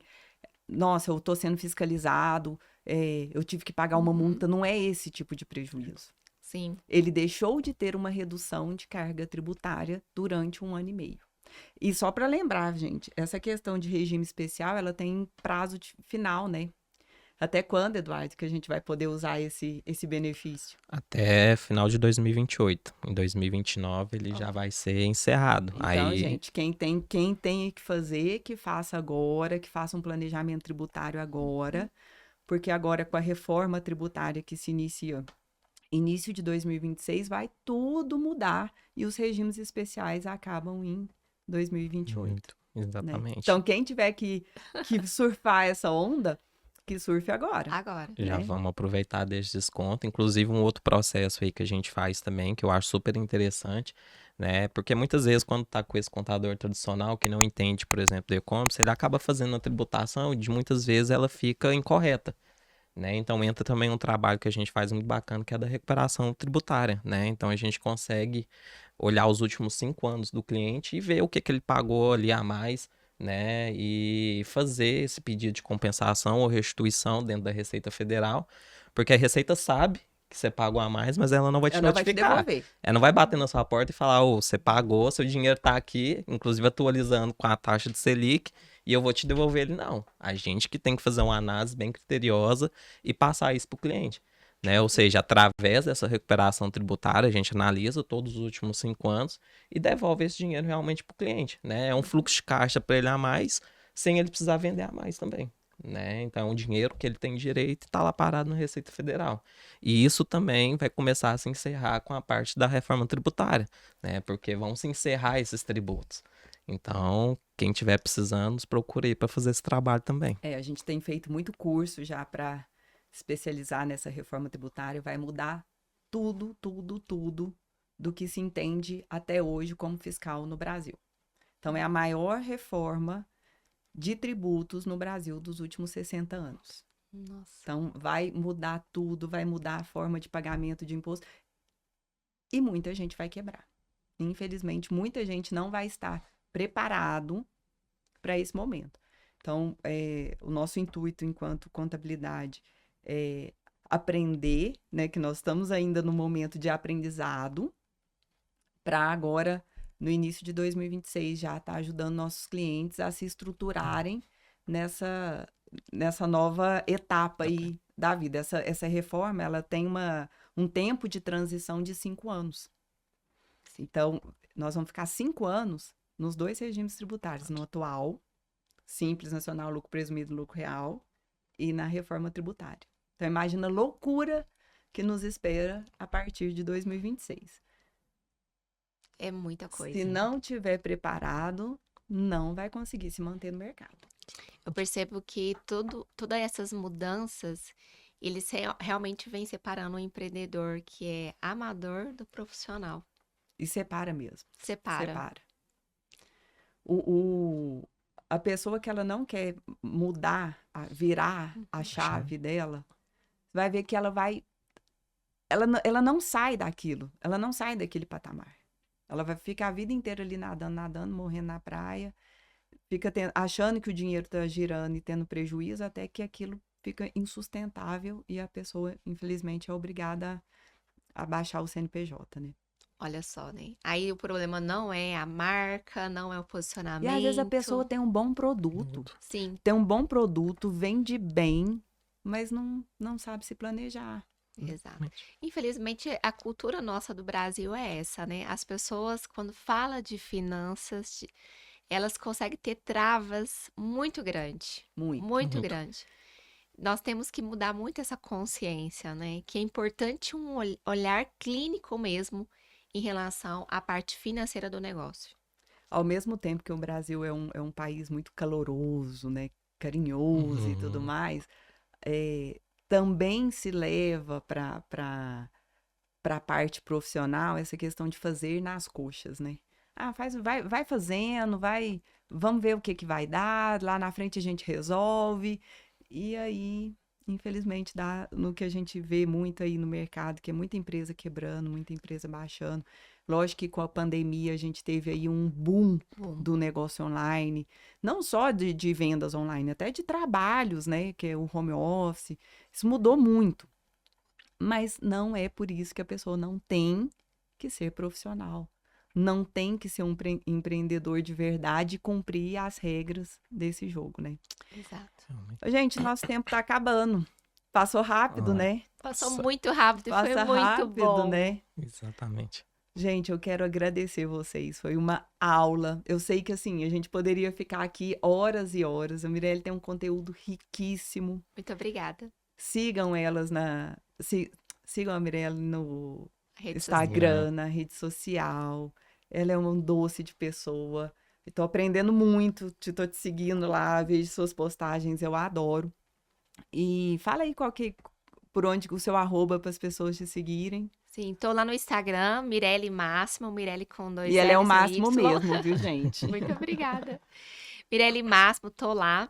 nossa, eu tô sendo fiscalizado, eu tive que pagar uma multa. Não é esse tipo de prejuízo. Sim. Ele deixou de ter uma redução de carga tributária durante 1 ano e meio. E só para lembrar, gente, essa questão de regime especial, ela tem prazo final, né? Até quando, Eduardo, que a gente vai poder usar esse benefício? Até final de 2028. Em 2029 ele já vai ser encerrado. Então, Aí, gente, quem tem que fazer, que faça agora, que faça um planejamento tributário agora, porque agora com a reforma tributária que se inicia início de 2026, vai tudo mudar e os regimes especiais acabam em 2028. Né? Exatamente. Então, quem tiver que surfar essa onda, que surfe agora. Agora. Já né? vamos aproveitar desse desconto. Inclusive, um outro processo aí que a gente faz também, que eu acho super interessante, né? Porque muitas vezes, quando tá com esse contador tradicional, que não entende, por exemplo, do e-commerce, ele acaba fazendo a tributação e de muitas vezes ela fica incorreta. Né? Então entra também um trabalho que a gente faz muito bacana, que é da recuperação tributária, né? Então a gente consegue olhar os últimos 5 anos do cliente e ver o que ele pagou ali a mais, né? E fazer esse pedido de compensação ou restituição dentro da Receita Federal, porque a Receita sabe que você pagou a mais, mas ela não vai te Ela vai te notificar. devolver. Ela não vai bater na sua porta e falar, você pagou, seu dinheiro tá aqui, inclusive atualizando com a taxa de Selic, e eu vou te devolver ele, não. A gente que tem que fazer uma análise bem criteriosa e passar isso para o cliente. Né? Ou seja, através dessa recuperação tributária, a gente analisa todos os últimos 5 anos e devolve esse dinheiro realmente para o cliente. Né? É um fluxo de caixa para ele a mais, sem ele precisar vender a mais também. Né? Então, é um dinheiro que ele tem direito e está lá parado na Receita Federal. E isso também vai começar a se encerrar com a parte da reforma tributária, né? Porque vão se encerrar esses tributos. Então, quem estiver precisando, nos procure aí para fazer esse trabalho também. A gente tem feito muito curso já para especializar nessa reforma tributária, vai mudar tudo do que se entende até hoje como fiscal no Brasil. Então, é a maior reforma de tributos no Brasil dos últimos 60 anos. Nossa. Então, vai mudar tudo, vai mudar a forma de pagamento de imposto. E muita gente vai quebrar. Infelizmente, muita gente não vai estar preparado para esse momento. Então, o nosso intuito enquanto contabilidade é aprender, né, que nós estamos ainda no momento de aprendizado, para agora, no início de 2026, já estar ajudando nossos clientes a se estruturarem nessa nova etapa aí da vida. Essa reforma, ela tem um tempo de transição de 5 anos. Então, nós vamos ficar 5 anos nos 2 regimes tributários, no atual, Simples Nacional, lucro presumido, lucro real, e na reforma tributária. Então, imagina a loucura que nos espera a partir de 2026. É muita coisa. Se não tiver preparado, não vai conseguir se manter no mercado. Eu percebo que todas essas mudanças, eles realmente vêm separando o empreendedor que é amador do profissional. E separa mesmo. Separa. A pessoa que ela não quer mudar, virar a chave dela, vai ver que ela não sai daquilo. Ela não sai daquele patamar. Ela vai ficar a vida inteira ali nadando, morrendo na praia, fica achando que o dinheiro está girando e tendo prejuízo, até que aquilo fica insustentável e a pessoa, infelizmente, é obrigada a baixar o CNPJ, né? Olha só, né? Aí o problema não é a marca, não é o posicionamento. E às vezes a pessoa tem um bom produto. Sim. Tem um bom produto, vende bem, mas não sabe se planejar. Exato. Infelizmente, a cultura nossa do Brasil é essa, né? As pessoas, quando falam de finanças, elas conseguem ter travas muito grandes. Muito grandes. Nós temos que mudar muito essa consciência, né? Que é importante um olhar clínico mesmo em relação à parte financeira do negócio. Ao mesmo tempo que o Brasil é um país muito caloroso, né? Carinhoso e tudo mais, também se leva para a parte profissional essa questão de fazer nas coxas, né? Ah, vai fazendo, vamos ver o que vai dar, lá na frente a gente resolve. E aí, infelizmente, dá no que a gente vê muito aí no mercado, que é muita empresa quebrando, muita empresa baixando. Lógico que com a pandemia a gente teve aí um boom do negócio online, não só de vendas online, até de trabalhos, né? Que é o home office. Isso mudou muito. Mas não é por isso que a pessoa não tem que ser profissional. Não tem que ser um empreendedor de verdade e cumprir as regras desse jogo, né? Exato. Gente, nosso tempo tá acabando. Passou rápido, né? Passou muito rápido e foi Passa muito rápido, bom. né? Exatamente. Gente, eu quero agradecer vocês. Foi uma aula. Eu sei que, assim, a gente poderia ficar aqui horas e horas. A Mirelle tem um conteúdo riquíssimo. Muito obrigada. Sigam elas sigam a Mirelle no Rede Instagram, na rede social. Ela é um doce de pessoa. Estou aprendendo muito. Estou te seguindo lá, vejo suas postagens, eu adoro. E fala aí por onde o seu arroba para as pessoas te seguirem. Sim, tô lá no Instagram, Mirelle Máximo, Mirelle com 2 E ela é o L's e máximo Y. mesmo, viu, gente? Muito obrigada. Mirelle Máximo, tô lá.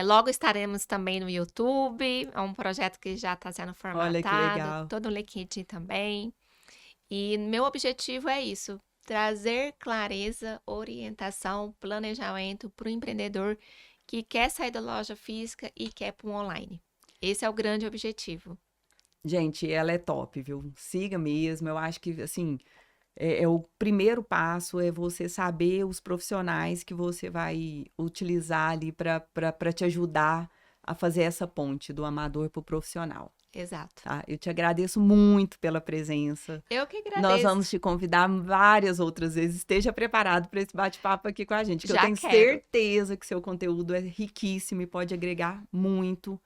Logo estaremos também no YouTube. É um projeto que já está sendo formatado. Olha que legal. Tô no LinkedIn também. E meu objetivo é isso: trazer clareza, orientação, planejamento para o empreendedor que quer sair da loja física e quer para o online. Esse é o grande objetivo. Gente, ela é top, viu? Siga mesmo. Eu acho que, assim, o primeiro passo é você saber os profissionais que você vai utilizar ali para te ajudar a fazer essa ponte do amador para o profissional. Exato. Tá? Eu te agradeço muito pela presença. Eu que agradeço. Nós vamos te convidar várias outras vezes. Esteja preparado para esse bate-papo aqui com a gente, que eu tenho certeza que seu conteúdo é riquíssimo e pode agregar muito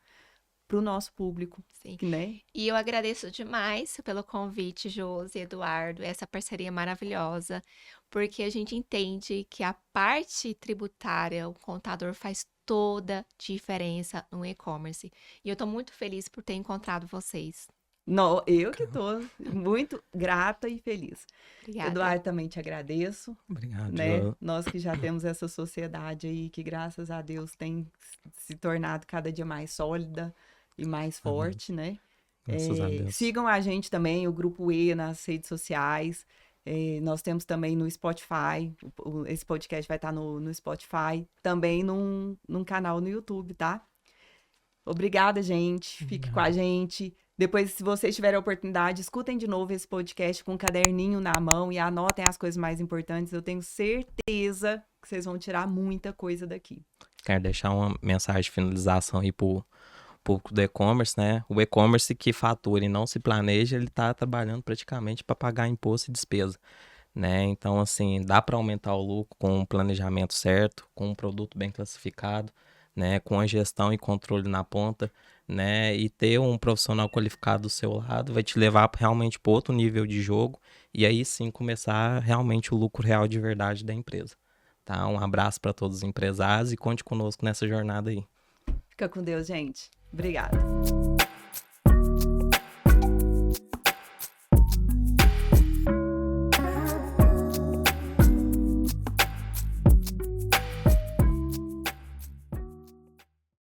para o nosso público. Sim. Né? E eu agradeço demais pelo convite, Josi, Eduardo, essa parceria maravilhosa, porque a gente entende que a parte tributária, o contador faz toda diferença no e-commerce. E eu estou muito feliz por ter encontrado vocês. Não, eu que estou muito grata e feliz. Obrigada. Eduardo, também te agradeço. Obrigado. Né? Nós que já temos essa sociedade aí que, graças a Deus, tem se tornado cada dia mais sólida e mais forte, né? Graças a Deus. Sigam a gente também, o Grupo E, nas redes sociais. Nós temos também no Spotify. Esse podcast vai estar no Spotify. Também num canal no YouTube, tá? Obrigada, gente. Fique com a gente. Depois, se vocês tiverem a oportunidade, escutem de novo esse podcast com um caderninho na mão e anotem as coisas mais importantes. Eu tenho certeza que vocês vão tirar muita coisa daqui. Quero deixar uma mensagem de finalização aí pro público do e-commerce, né? O e-commerce que fatura e não se planeja, ele tá trabalhando praticamente para pagar imposto e despesa, né? Então, assim, dá para aumentar o lucro com um planejamento certo, com um produto bem classificado, né? Com a gestão e controle na ponta, né? E ter um profissional qualificado do seu lado vai te levar realmente para outro nível de jogo e aí sim começar realmente o lucro real de verdade da empresa, tá? Um abraço para todos os empresários e conte conosco nessa jornada aí. Fica com Deus, gente. Obrigada.